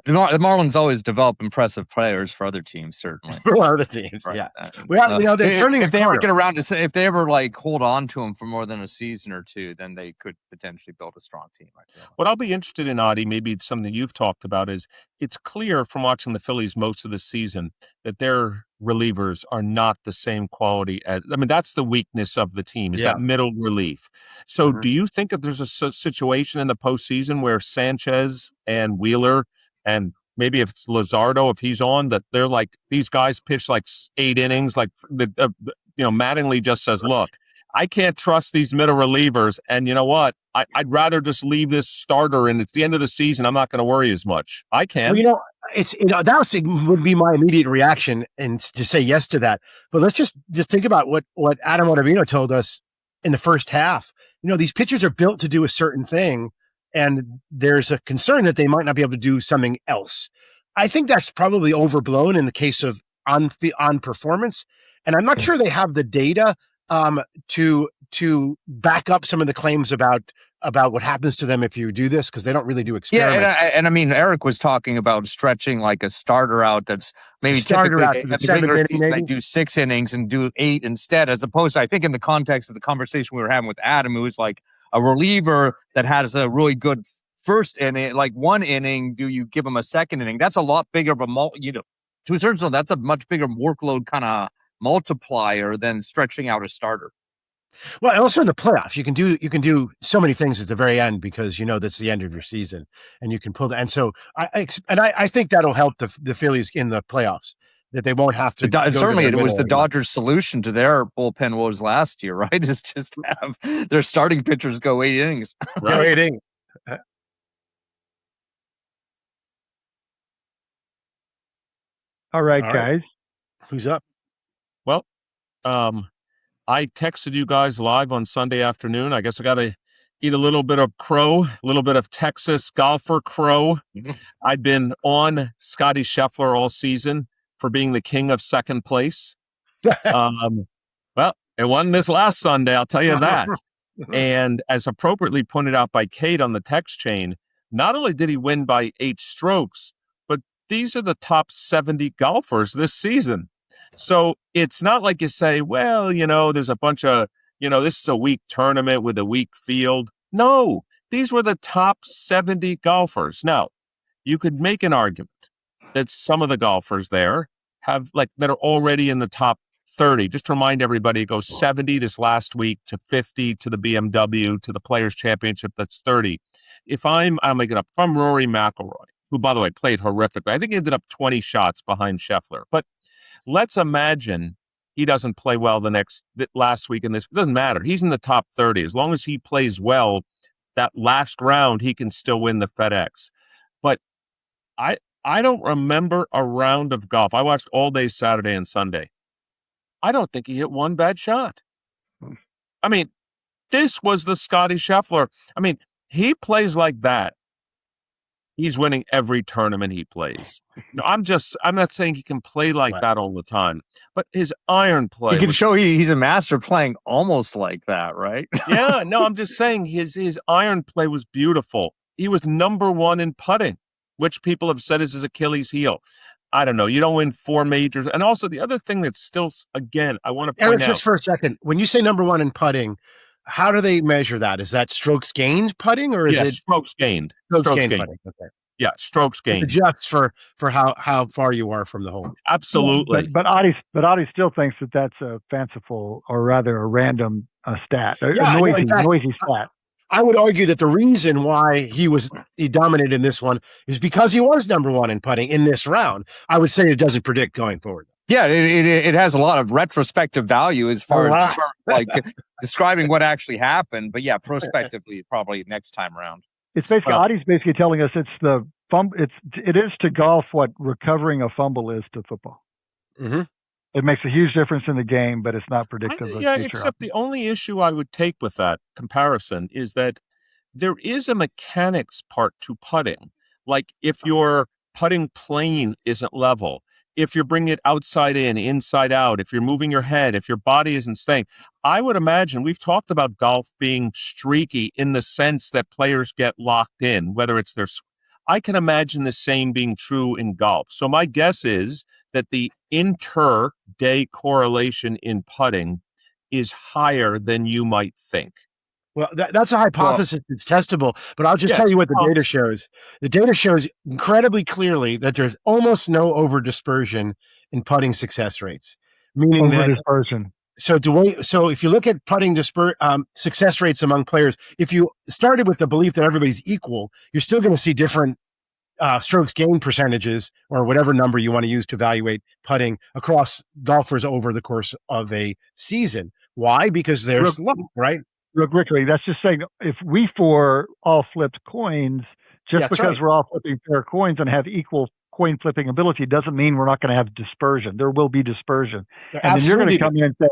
Marlins always develop impressive players for other teams, certainly. For other teams, right. Yeah. Well, they're turning. If they ever get around to if they ever hold on to him for more than a season or 2, then they could potentially build a strong team. What I'll be interested in, Adi, maybe it's something you've talked about, is it's clear from watching the Phillies most of the season that their relievers are not the same quality as. That's the weakness of the team is that middle relief. So, do you think that there's a situation in the postseason where Sanchez and Wheeler and maybe if it's Luzardo, if he's on, that they're like these guys pitch like 8 innings, like Mattingly just says, look, I can't trust these middle relievers, and you know what? I'd rather just leave this starter, and it's the end of the season. I'm not going to worry as much. I can. Well, that would be my immediate reaction, and to say yes to that. But let's just think about what Adam Ottavino told us in the first half. These pitchers are built to do a certain thing, and there's a concern that they might not be able to do something else. I think that's probably overblown in the case of on performance, and I'm not sure they have the data to back up some of the claims about what happens to them if you do this, because they don't really do experiments. Yeah, and Eric was talking about stretching like a starter out that's maybe typically at the regular season they do 6 innings and do 8 instead, as opposed to, I think in the context of the conversation we were having with Adam, it was like a reliever that has a really good first inning, like one inning, do you give them a second inning? That's a lot bigger of a to a certain extent, that's a much bigger workload kind of multiplier than stretching out a starter. Well, and also in the playoffs, you can do so many things at the very end because that's the end of your season, and you can pull that. And so I think that'll help the Phillies in the playoffs, that they won't have to. Certainly, it was the Dodgers' solution to their bullpen woes last year, right? Is just have their starting pitchers go 8 innings. Right. 8 innings. All right, guys. Who's up? Well, I texted you guys live on Sunday afternoon. I guess I got to eat a little bit of crow, a little bit of Texas golfer crow. I'd been on Scotty Scheffler all season for being the king of second place. Well, it wasn't this last Sunday, I'll tell you that. And as appropriately pointed out by Cade on the text chain, not only did he win by 8 strokes, but these are the top 70 golfers this season. So it's not like you say, well, there's a bunch of, this is a weak tournament with a weak field. No, these were the top 70 golfers. Now, you could make an argument that some of the golfers there that are already in the top 30. Just to remind everybody, it goes 70 this last week to 50 to the BMW to the Players Championship. That's 30. I'll make it up. If I'm Rory McIlroy, who, by the way, played horrifically, I think he ended up 20 shots behind Scheffler. But let's imagine he doesn't play well last week in this. It doesn't matter. He's in the top 30. As long as he plays well, that last round, he can still win the FedEx. But I don't remember a round of golf. I watched all day Saturday and Sunday. I don't think he hit one bad shot. I mean, this was the Scotty Scheffler. I mean, he plays like that. He's winning every tournament he plays. No, I'm not saying he can play like that all the time, but his iron play. He can show he's a master playing almost like that, right? Yeah, no, I'm just saying his iron play was beautiful. He was number 1 in putting, which people have said is his Achilles heel. I don't know. You don't win 4 majors. And also the other thing that's still, again, I want to point Eric, out. just for a second, when you say number 1 in putting, how do they measure that? Is that strokes gained putting, or is it strokes gained? Strokes gained putting. Okay. Yeah, strokes gained. Adjusts for how far you are from the hole. Absolutely. But Adi still thinks that that's a fanciful, or rather a random stat, a noisy stat. I would argue that the reason why he dominated in this one is because he was number 1 in putting in this round. I would say it doesn't predict going forward. Yeah, it has a lot of retrospective value as far as like describing what actually happened. But yeah, prospectively, probably next time around. It's basically Adi's basically telling us it's the it is to golf what recovering a fumble is to football. Mm-hmm. It makes a huge difference in the game, but it's not predictive of future except outcomes. The only issue I would take with that comparison is that there is a mechanics part to putting. Like if your putting plane isn't level, if you're bringing it outside in, inside out, if you're moving your head, if your body isn't staying. I would imagine we've talked about golf being streaky in the sense that players get locked in, whether it's I can imagine the same being true in golf. So my guess is that the inter-day correlation in putting is higher than you might think. Well, that's a hypothesis that's testable, but I'll just tell you what the data shows. The data shows incredibly clearly that there's almost no over-dispersion in putting success rates. Meaning over-dispersion. So if you look at putting success rates among players, if you started with the belief that everybody's equal, you're still going to see different strokes gained percentages or whatever number you want to use to evaluate putting across golfers over the course of a season. Why? Because there's luck, right? Look, Ricky, that's just saying if we four all flipped coins, we're all flipping pair of coins and have equal coin flipping ability doesn't mean we're not going to have dispersion. There will be dispersion. And then you're going to come in and say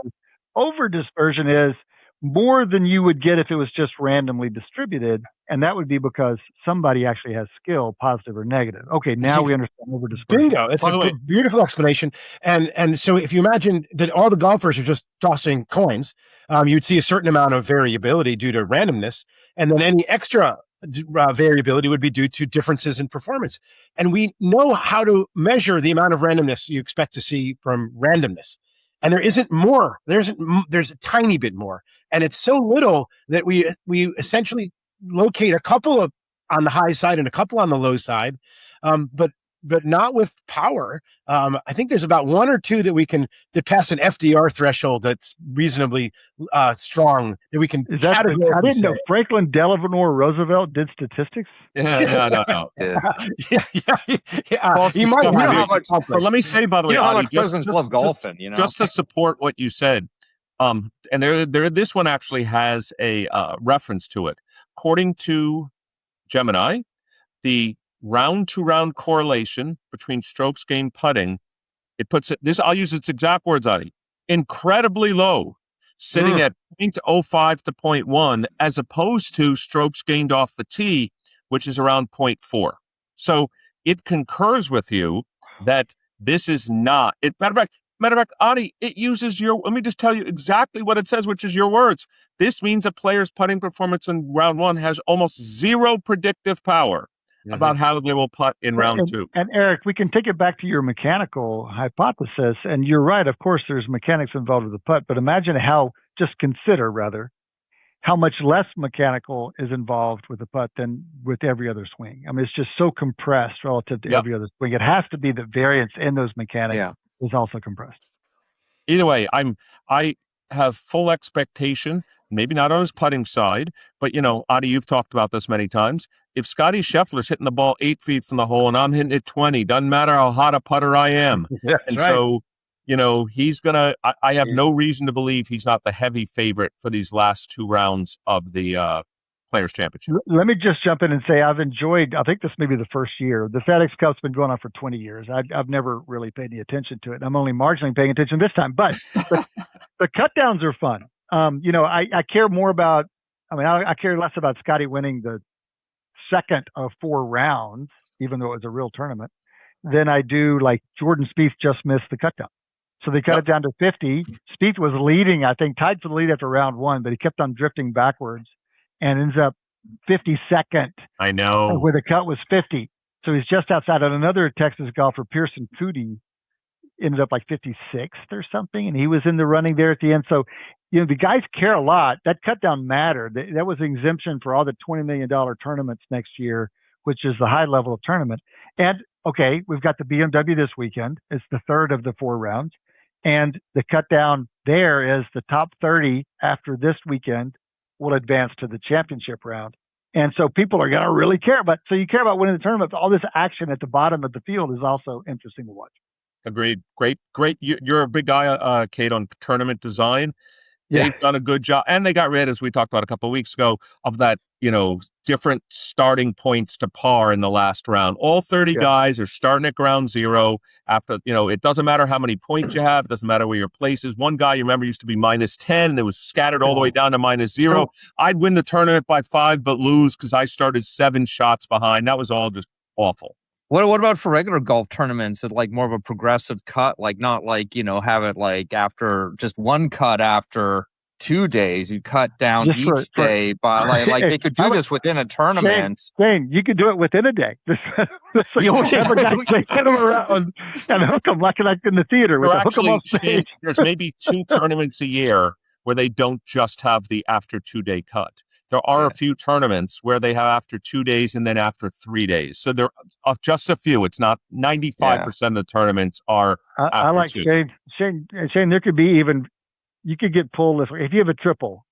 over dispersion is more than you would get if it was just randomly distributed. And that would be because somebody actually has skill, positive or negative. Okay, now we understand over dispersion. Bingo. It's a beautiful explanation. And so if you imagine that all the golfers are just tossing coins, you'd see a certain amount of variability due to randomness. And then any extra variability would be due to differences in performance. And we know how to measure the amount of randomness you expect to see from randomness. And there isn't more. There's a tiny bit more. And it's so little that we essentially locate a couple of on the high side and a couple on the low side, but not with power. I think there's about one or two that pass an FDR threshold that's reasonably strong that we can categorically I didn't know say. Franklin Delano Roosevelt did statistics. No. Yeah. You might, how much, but let me say, by the way, you know how Adi, much presidents love golfing, just to support what you said. And this one actually has a reference to it. According to Gemini, the round-to-round correlation between strokes gained putting, it puts it, this, I'll use its exact words, Adi, incredibly low, sitting at 0.05 to 0.1, as opposed to strokes gained off the tee, which is around 0.4. So it concurs with you that this is not, matter of fact, Adi, it uses let me just tell you exactly what it says, which is your words. This means a player's putting performance in round one has almost zero predictive power about how they will putt in round two. And Eric, we can take it back to your mechanical hypothesis, and you're right. Of course, there's mechanics involved with the putt, but consider how much less mechanical is involved with the putt than with every other swing. I mean, it's just so compressed relative to every other swing. It has to be the variance in those mechanics is also compressed. Either way, I have full expectation, maybe not on his putting side, but Adi, you've talked about this many times. If Scotty Scheffler's hitting the ball 8 feet from the hole and I'm hitting it 20, doesn't matter how hot a putter I am. So, he's gonna. I have no reason to believe he's not the heavy favorite for these last two rounds of the Players Championship. Let me just jump in and say I've enjoyed. I think this may be the first year. The FedEx Cup's been going on for 20 years. I've never really paid any attention to it. I'm only marginally paying attention this time. But the cut downs are fun. I care more about. I care less about Scotty winning the second of 4 rounds, even though it was a real tournament, than I do like Jordan Spieth just missed the cut down. So they cut it down to 50. Spieth was leading, I think, tied for the lead after round 1, but he kept on drifting backwards and ends up 52nd. I know. Where the cut was 50. So he's just outside. And another Texas golfer, Pearson Coody, ended up like 56th or something, and he was in the running there at the end. So, the guys care a lot. That cut down mattered. That was an exemption for all the $20 million tournaments next year, which is the high level of tournament. And okay, we've got the BMW this weekend. It's the third of the 4 rounds. And the cut down there is the top 30 after this weekend will advance to the championship round. And so people are going to really care about. So you care about winning the tournament. But all this action at the bottom of the field is also interesting to watch. Agreed. Great. You're a big guy, Cade, on tournament design. They've done a good job. And they got rid, as we talked about a couple of weeks ago, of that, different starting points to par in the last round. All 30 guys are starting at ground zero after, it doesn't matter how many points you have. It doesn't matter where your place is. One guy, you remember, used to be -10. That was scattered all the way down to -0. I'd win the tournament by 5, but lose because I started 7 shots behind. That was all just awful. What about for regular golf tournaments at like more of a progressive cut, like not like, have it like after just one cut after 2 days, you cut down each day, but like they could do this within a tournament. Shane, you could do it within a day. Get them around and hook them like in the theater. There's maybe 2 tournaments a year where they don't just have the after 2-day cut. There are a few tournaments where they have after 2 days and then after 3 days. So there are just a few. It's not 95% of the tournaments are after I like 2. Shane, there could be even, you could get pulled if you have a triple.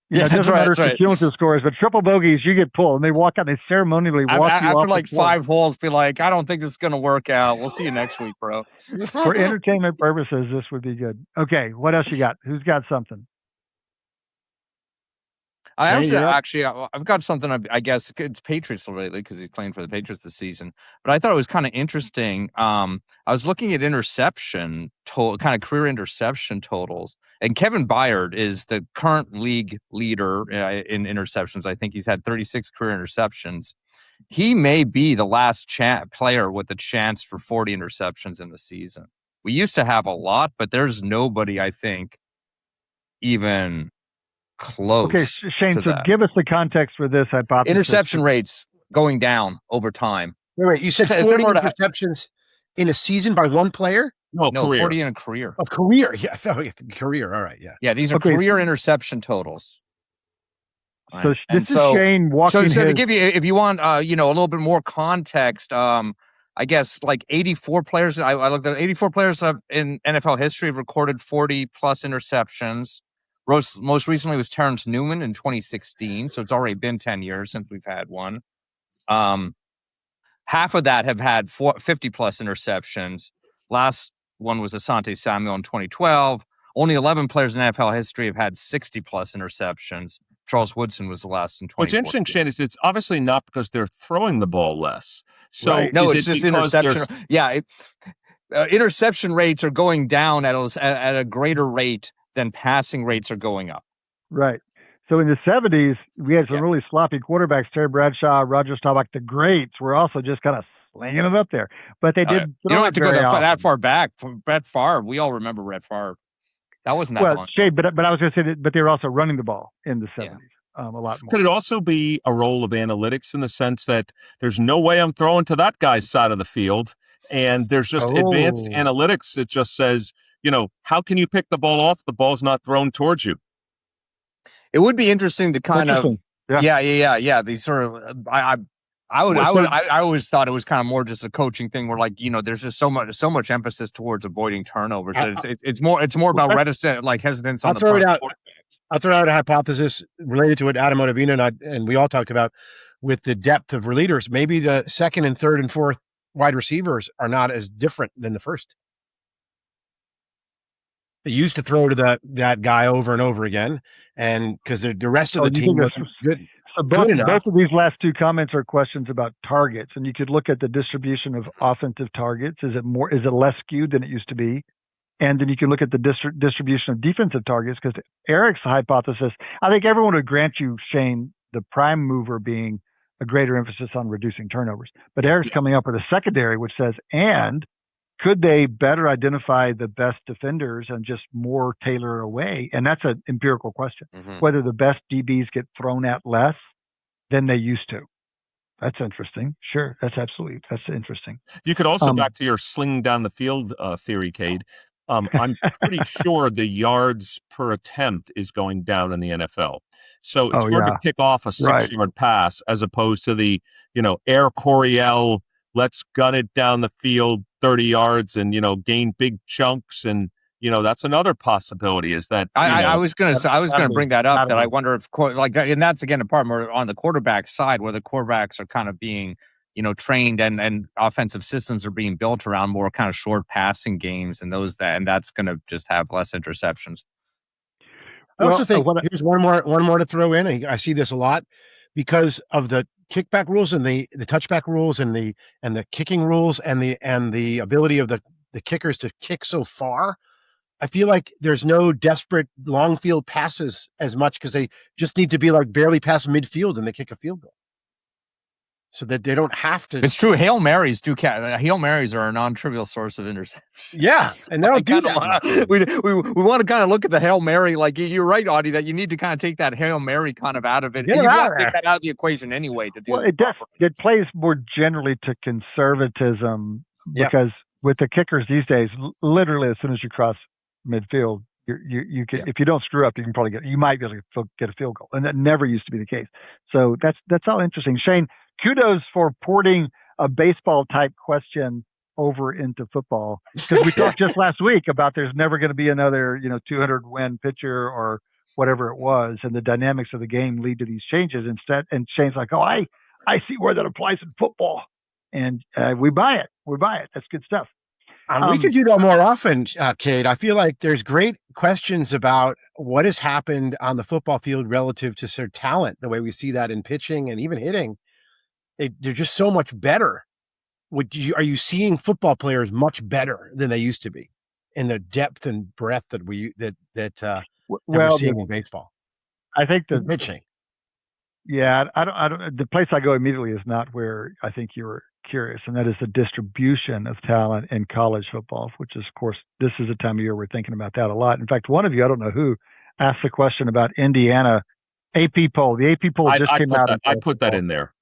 It doesn't matter if the cumulative scores, but triple bogeys, you get pulled. And they walk out, they ceremonially walk you off after like the floor. 5 holes, be like, I don't think this is going to work out. We'll see you next week, bro. For entertainment purposes, this would be good. Okay, what else you got? Who's got something? I've got something. I guess it's Patriots lately because he's playing for the Patriots this season. But I thought it was kind of interesting. I was looking at kind of career interception totals, and Kevin Byard is the current league leader in interceptions. I think he's had 36 career interceptions. He may be the last player with a chance for 40 interceptions in the season. We used to have a lot, but there's nobody, I think, even close. Okay, Shane, so give us the context for this hypothesis. Interception rates going down over time. Wait, you said 40 interceptions in a season by one player? No, 40 in a career. A career, yeah. I thought career, all right, yeah. Yeah, these are career interception totals. So this is Shane walking So to his- give you, if you want, a little bit more context, I guess like 84 players. I looked at 84 players in NFL history have recorded 40 plus interceptions. Most recently was Terrence Newman in 2016. So it's already been 10 years since we've had one. Half of that have had 50 plus interceptions. Last one was Asante Samuel in 2012. Only 11 players in NFL history have had 60 plus interceptions. Charles Woodson was the last in 2014. What's interesting, Shane, is it's obviously not because they're throwing the ball less. So Right. No, is it's it just because interception. Yeah, interception rates are going down at a greater rate than passing rates are going up. Right. So in the 70s, we had some really sloppy quarterbacks. Terry Bradshaw, Roger Staubach, the greats were also just kind of slinging it up there. But they did. You don't have to go that far back. Brett Favre, we all remember Brett Favre. That wasn't that long. Well, Shane, but I was going to say that, but they were also running the ball in the 70s a lot more. Could it also be a role of analytics in the sense that there's no way I'm throwing to that guy's side of the field, and there's just advanced analytics that just says, how can you pick the ball off? The ball's not thrown towards you. It would be interesting to kind of, These sort of, I always thought it was kind of more just a coaching thing where, like, there's just so much emphasis towards avoiding turnovers. It's more about hesitance on the part of quarterbacks. I'll throw out a hypothesis related to what Adam Ottavino and we all talked about with the depth of leaders. Maybe the second and third and fourth wide receivers are not as different than the first. They used to throw to that guy over and over again, and because the rest of the team wasn't good. So both of these last two comments are questions about targets, and you could look at the distribution of offensive targets. Is it less skewed than it used to be? And then you can look at the distribution of defensive targets, because Eric's hypothesis, I think everyone would grant you, Shane, the prime mover being a greater emphasis on reducing turnovers. But Eric's coming up with a secondary which says, and could they better identify the best defenders and just more tailor away? And that's an empirical question, whether the best DBs get thrown at less than they used to. That's interesting. Sure, that's interesting. You could also, back to your sling down the field theory, Cade, I'm pretty sure the yards per attempt is going down in the NFL. So it's hard to kick off a 6-yard pass as opposed to the, Air Coryell, let's gun it down the field 30 yards and, gain big chunks. And, that's another possibility is that I was going to bring that up, that I wonder if and that's again a part more on the quarterback side where the quarterbacks are kind of being, trained and offensive systems are being built around more kind of short passing games and that's going to just have less interceptions. I also think here's one more to throw in. I see this a lot because of the kickback rules and the touchback rules and the kicking rules and the ability of the kickers to kick so far. I feel like there's no desperate long field passes as much because they just need to be like barely past midfield and they kick a field goal. So that they don't have to. It's true. Hail Marys are a non-trivial source of interceptions. Yeah, and they don't do that. We want to kind of look at the Hail Mary. Like you're right, Adi, that you need to kind of take that Hail Mary kind of out of it. You have to take that out of the equation anyway to do. Well, it plays more generally to conservatism because with the kickers these days, literally as soon as you cross midfield, you can, if you don't screw up, you might be able to get a field goal, and that never used to be the case. So that's all interesting. Shane, kudos for porting a baseball type question over into football, because we talked just last week about there's never going to be another 200 win pitcher or whatever it was, and the dynamics of the game lead to these changes instead. And Shane's like, oh, I see where that applies in football, and we buy it. That's good stuff. We could do that more often, Cade. I feel like there's great questions about what has happened on the football field relative to their talent, the way we see that in pitching and even hitting. They're just so much better. Are you seeing football players much better than they used to be in the depth and breadth that we're seeing in baseball? I think the pitching. Yeah, I don't. The place I go immediately is not where I think you were curious, and that is the distribution of talent in college football, which is, of course, this is a time of year we're thinking about that a lot. In fact, one of you, I don't know who, asked the question about Indiana AP poll. The AP poll just came out. I put that in there.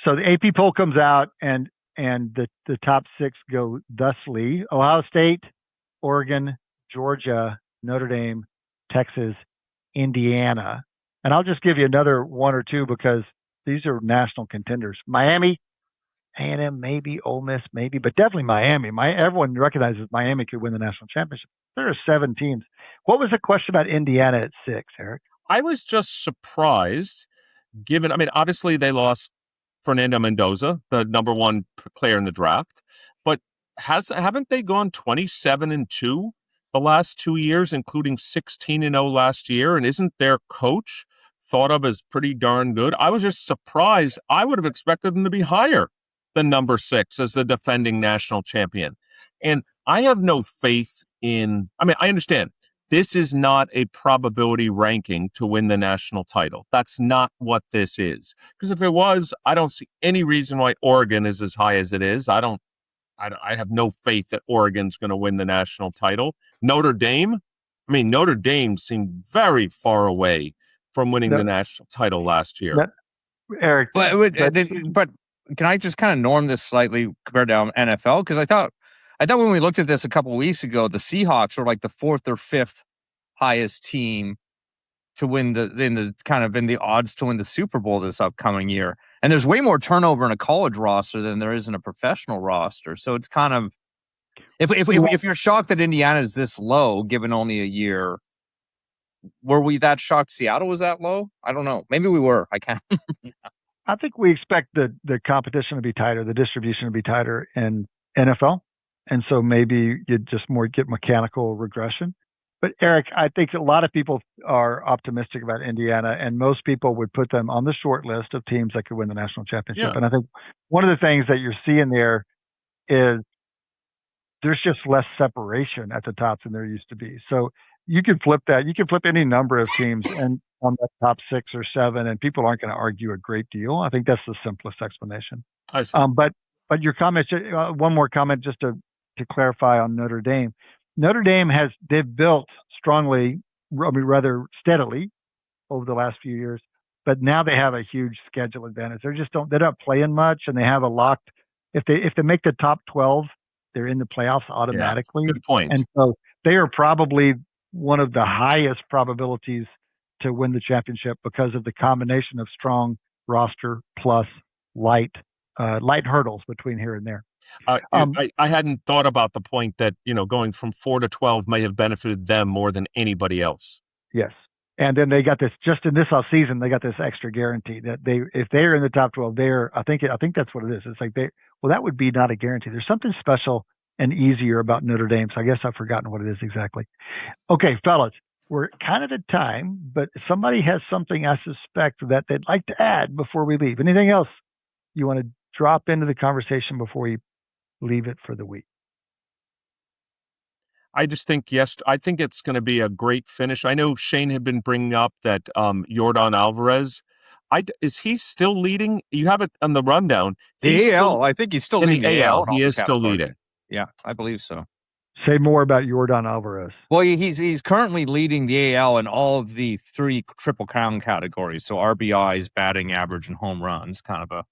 So the AP poll comes out, and the top 6 go thusly: Ohio State, Oregon, Georgia, Notre Dame, Texas, Indiana. And I'll just give you another one or two because these are national contenders. Miami, A&M, maybe, Ole Miss, maybe, but definitely Miami. Everyone recognizes Miami could win the national championship. There are 7 teams. What was the question about Indiana at 6, Eric? I was just surprised, given, I mean, obviously they lost Fernando Mendoza, the number 1 player in the draft, but haven't they gone 27-2 the last 2 years, including 16-0 last year? And isn't their coach thought of as pretty darn good? I was just surprised. I would have expected them to be higher than number 6 as the defending national champion. And I have no faith in, I mean, I understand this is not a probability ranking to win the national title. That's not what this is. Because if it was, I don't see any reason why Oregon is as high as it is. I have no faith that Oregon's going to win the national title. Notre Dame seemed very far away from winning the national title last year. Eric, but can I just kind of norm this slightly compared to NFL? Because I thought when we looked at this a couple of weeks ago, the Seahawks were like the 4th or 5th highest team to win in the odds to win the Super Bowl this upcoming year. And there's way more turnover in a college roster than there is in a professional roster. So it's kind of, if you're shocked that Indiana is this low, given only a year, were we that shocked Seattle was that low? I don't know. Maybe we were. I can't. I think we expect the competition to be tighter, the distribution to be tighter in NFL. And so maybe you just more get mechanical regression. But Eric, I think a lot of people are optimistic about Indiana, and most people would put them on the short list of teams that could win the national championship. Yeah. And I think one of the things that you're seeing there is there's just less separation at the top than there used to be. So you could flip that. You can flip any number of teams and on the top 6 or 7, and people aren't going to argue a great deal. I think that's the simplest explanation. I see. But your comments, one more comment just to clarify on Notre Dame. Notre Dame they've built strongly, rather steadily over the last few years, but now they have a huge schedule advantage. They're not playing much, and they have a locked, if they make the top 12, they're in the playoffs automatically. Yeah, good point. And so they are probably one of the highest probabilities to win the championship because of the combination of strong roster plus light hurdles between here and there. I hadn't thought about the point that, going from 4 to 12 may have benefited them more than anybody else. Yes. And then they got this, just in this offseason, they got this extra guarantee that if they're in the top 12, I think that's what it is. It's like that would be not a guarantee. There's something special and easier about Notre Dame. So I guess I've forgotten what it is exactly. Okay, fellas, we're kind of at time, but somebody has something I suspect that they'd like to add before we leave. Anything else you want to drop into the conversation before we leave it for the week? I just think, I think it's going to be a great finish. I know Shane had been bringing up that Yordan Alvarez, is he still leading? You have it on the rundown. The AL, I think he's still leading the AL. He is still leading. Yeah, I believe so. Say more about Yordan Alvarez. Well, he's currently leading the AL in all of the 3 Triple Crown categories. So RBIs, batting average, and home runs. Kind of a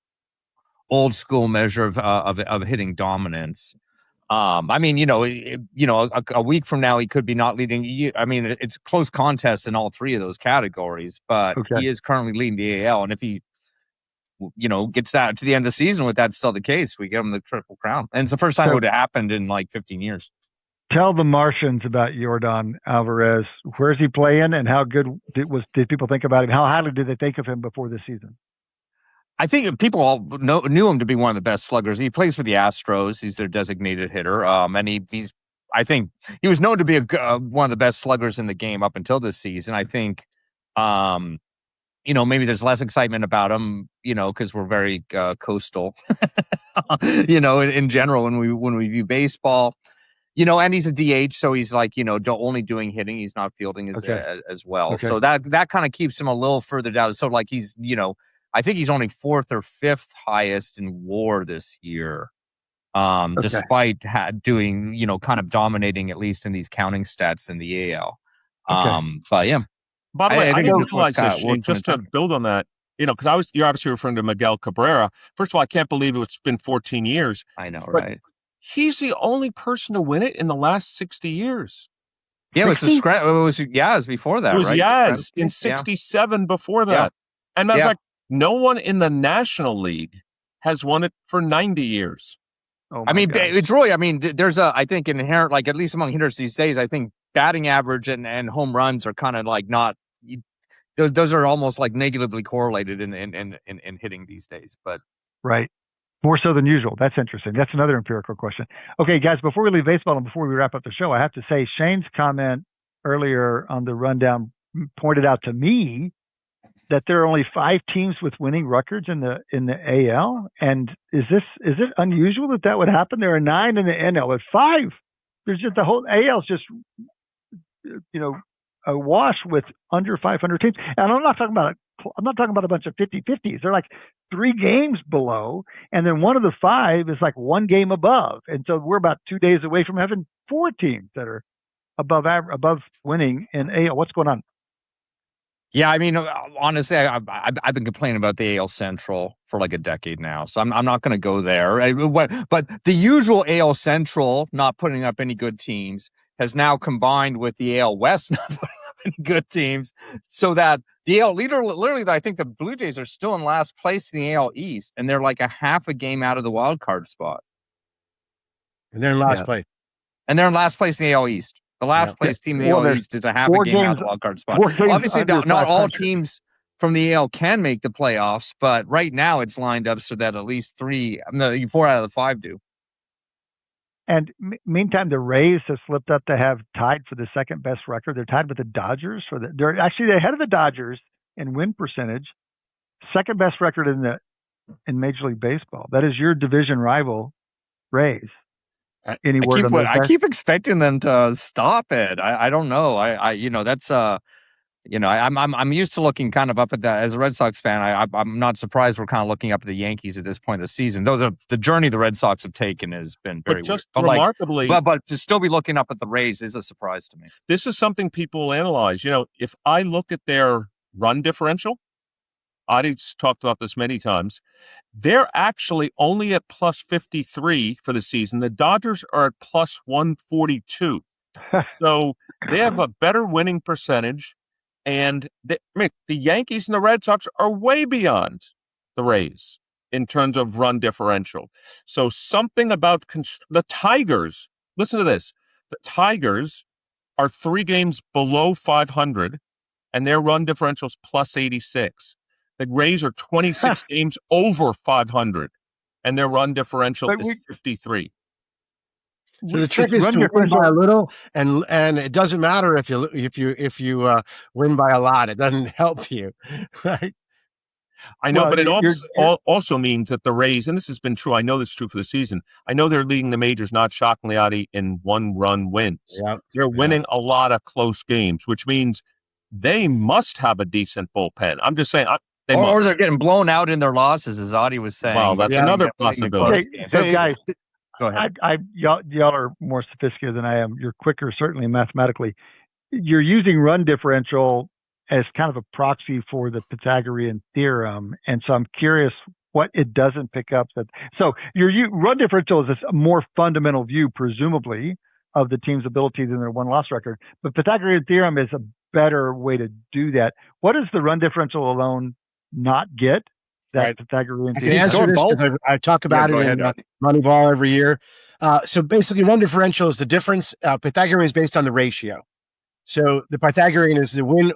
old school measure of hitting dominance. I mean, a week from now he could be not leading. I mean, it's a close contest in all 3 of those categories, but he is currently leading the AL. And if he, gets that to the end of the season with that still the case, we get him the Triple Crown. And it's the first time it would have happened in like 15 years. Tell the Martians about Yordan Alvarez. Where's he playing, and how good did people think about him? How highly did they think of him before the season? I think people all knew him to be one of the best sluggers. He plays for the Astros. He's their designated hitter. And I think he was known to be one of the best sluggers in the game up until this season. I think, maybe there's less excitement about him, because we're very coastal, in general when we view baseball. And he's a DH, so he's like, only doing hitting. He's not fielding as well. Okay. So that kind of keeps him a little further down. So like he's, I think he's only 4th or 5th highest in WAR this year, despite doing, kind of dominating at least in these counting stats in the AL. But yeah. By the way, I didn't realize this, Shane, just to build on that, because you're obviously referring to Miguel Cabrera. First of all, I can't believe it's been 14 years. I know, right? He's the only person to win it in the last 60 years. Yeah, it was 60? it was Yaz before that, It was right? Yaz in Yeah. 67 before that. Yeah. And matter of Yeah. fact, no one in the National League has won it for 90 years. Oh I my mean, God. it's really, I mean, there's I think inherent, like at least among hitters these days, I think batting average and home runs are kind of like not, those are almost like negatively correlated in hitting these days. But Right. More so than usual. That's interesting. That's another empirical question. Okay, guys, before we leave baseball and before we wrap up the show, I have to say Shane's comment earlier on the rundown pointed out to me that there are only 5 teams with winning records in the AL. And is it unusual that would happen? There are 9 in the NL, but 5. There's just the whole AL's just awash with under 500 teams. And I'm not talking about a bunch of 50-50s. They're like 3 games below, and then one of the 5 is like 1 game above. And so we're about 2 days away from having 4 teams that are above winning in AL. What's going on? yeah, I mean, honestly, I've been complaining about the AL Central for like a decade now, so I'm not going to go there. But the usual AL Central not putting up any good teams has now combined with the AL West not putting up any good teams, so that the AL leader, literally, I think the Blue Jays are still in last place in the AL East, and they're like a half a game out of the wild card spot. And they're in last place. And they're in last place in the AL East. The last place team in the AL East is a half a game out of the wild card spot. Obviously, not all teams from the AL can make the playoffs, but right now it's lined up so that at least 4 out of the 5 do. And meantime, the Rays have slipped up to have tied for the second best record. They're tied with the Dodgers they're actually ahead of the Dodgers in win percentage. Second best record in Major League Baseball. That is your division rival, Rays. Any word on those guys? I keep expecting them to stop it. I don't know. That's I'm used to looking kind of up at that as a Red Sox fan. I'm not surprised we're kind of looking up at the Yankees at this point of the season, though the journey the Red Sox have taken has been very but just weird. remarkably, but to still be looking up at the Rays is a surprise to me. This is something people analyze. If I look at their run differential, Adi's talked about this many times. They're actually only at plus 53 for the season. The Dodgers are at plus 142. So they have a better winning percentage. And the Yankees and the Red Sox are way beyond the Rays in terms of run differential. So something about the Tigers, listen to this. The Tigers are 3 games below 500, and their run differential is plus 86. The Rays are 26 games over 500, and their run differential is 53. So the trick is to win by a little, and it doesn't matter if you win by a lot. It doesn't help you, right? I know, but it also means that the Rays, and this has been true. I know this is true for the season. I know they're leading the majors, not shockingly, Adi, in 1-run wins. Yeah, they're winning a lot of close games, which means they must have a decent bullpen. I'm just saying. Or they're getting blown out in their losses, as Adi was saying. Well, that's another possibility. So, guys, go ahead. Y'all are more sophisticated than I am. You're quicker, certainly mathematically. You're using run differential as kind of a proxy for the Pythagorean theorem, and so I'm curious what it doesn't pick up. So your run differential is a more fundamental view, presumably, of the team's ability than their win-loss record. But Pythagorean theorem is a better way to do that. What does the run differential alone not get? That Pythagorean theorem. I can answer this because I talk about it in Moneyball every year. So basically, run differential is the difference. Pythagorean is based on the ratio. So the Pythagorean is the win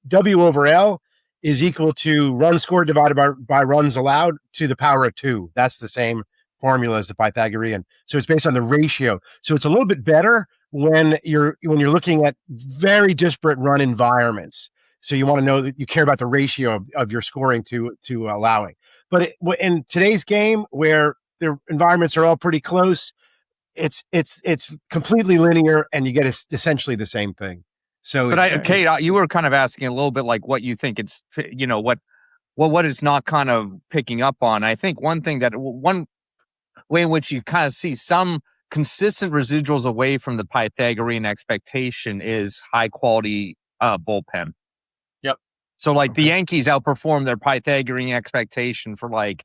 W over L is equal to runs scored divided by runs allowed to the power of 2. That's the same formula as the Pythagorean. So it's based on the ratio. So it's a little bit better when you're looking at very disparate run environments. So you want to know that you care about the ratio of your scoring to allowing. But in today's game, where the environments are all pretty close, it's completely linear, and you get essentially the same thing. So, but Cade, you were kind of asking a little bit like what you think it's, what it's not kind of picking up on. I think one way in which you kind of see some consistent residuals away from the Pythagorean expectation is high quality bullpen. Yep. So like the Yankees outperformed their Pythagorean expectation for like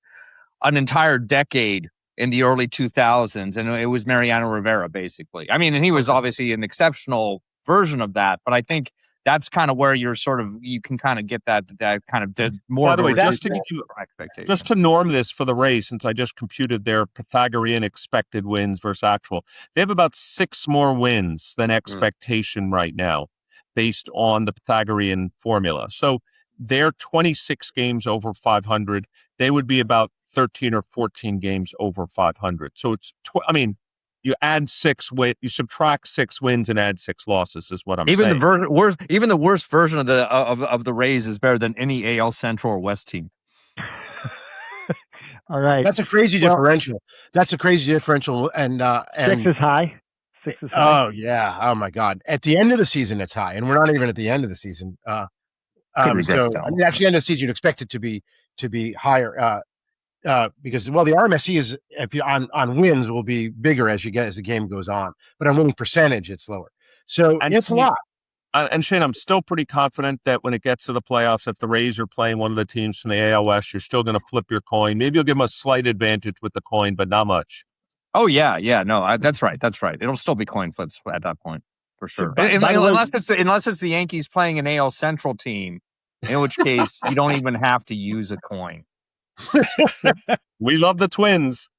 an entire decade in the early 2000s, and it was Mariano Rivera basically. I mean, and he was obviously an exceptional version of that. But I think that's kind of where you can kind of get that kind of more. By the way, just to norm this for the Rays, since I just computed their Pythagorean expected wins versus actual, they have about 6 more wins than expectation right now, based on the Pythagorean formula. So they're 26 games over 500. They would be about 13 or 14 games over 500. So it's, you add 6 you subtract 6 wins and add 6 losses is what I'm saying. Even the worst version of the Rays is better than any AL Central or West team. All right. That's a crazy differential. And 6 is high. 6 is high. Oh yeah. Oh my God. At the end of the season, it's high, and we're not even at the end of the season. Actually, end of the season, you'd expect it to be higher. Because the RMSE is, if you on wins, will be bigger as the game goes on, but on winning percentage it's lower. So it's a lot. And Shane, I'm still pretty confident that when it gets to the playoffs, if the Rays are playing one of the teams from the AL West, you're still going to flip your coin. Maybe you'll give them a slight advantage with the coin, but not much. Oh yeah, no, that's right. It'll still be coin flips at that point for sure. Unless it's the Yankees playing an AL Central team, in which case you don't even have to use a coin. We love the Twins.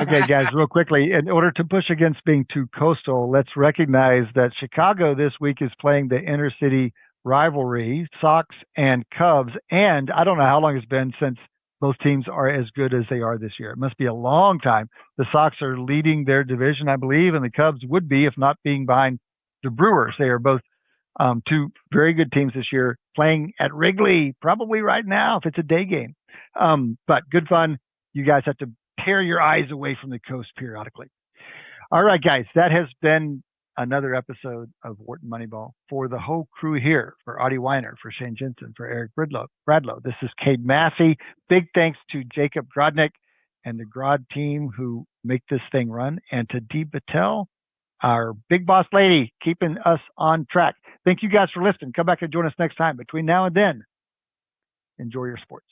Okay, guys, real quickly, in order to push against being too coastal, let's recognize that Chicago this week is playing the inter-city rivalry, Sox and Cubs, and I don't know how long it's been since both teams are as good as they are this year. It must be a long time. The Sox are leading their division, I believe, and the Cubs would be, if not being behind the Brewers. They are both 2 very good teams this year, playing at Wrigley, probably right now if it's a day game. But good fun. You guys have to tear your eyes away from the coast periodically. All right, guys, that has been another episode of Wharton Moneyball. For the whole crew here, for Adi Wyner, for Shane Jensen, for Eric Bradlow, this is Cade Massey. Big thanks to Jacob Grodnick and the Grod team who make this thing run, and to Dee Patel, our big boss lady, keeping us on track. Thank you guys for listening. Come back and join us next time. Between now and then, enjoy your sports.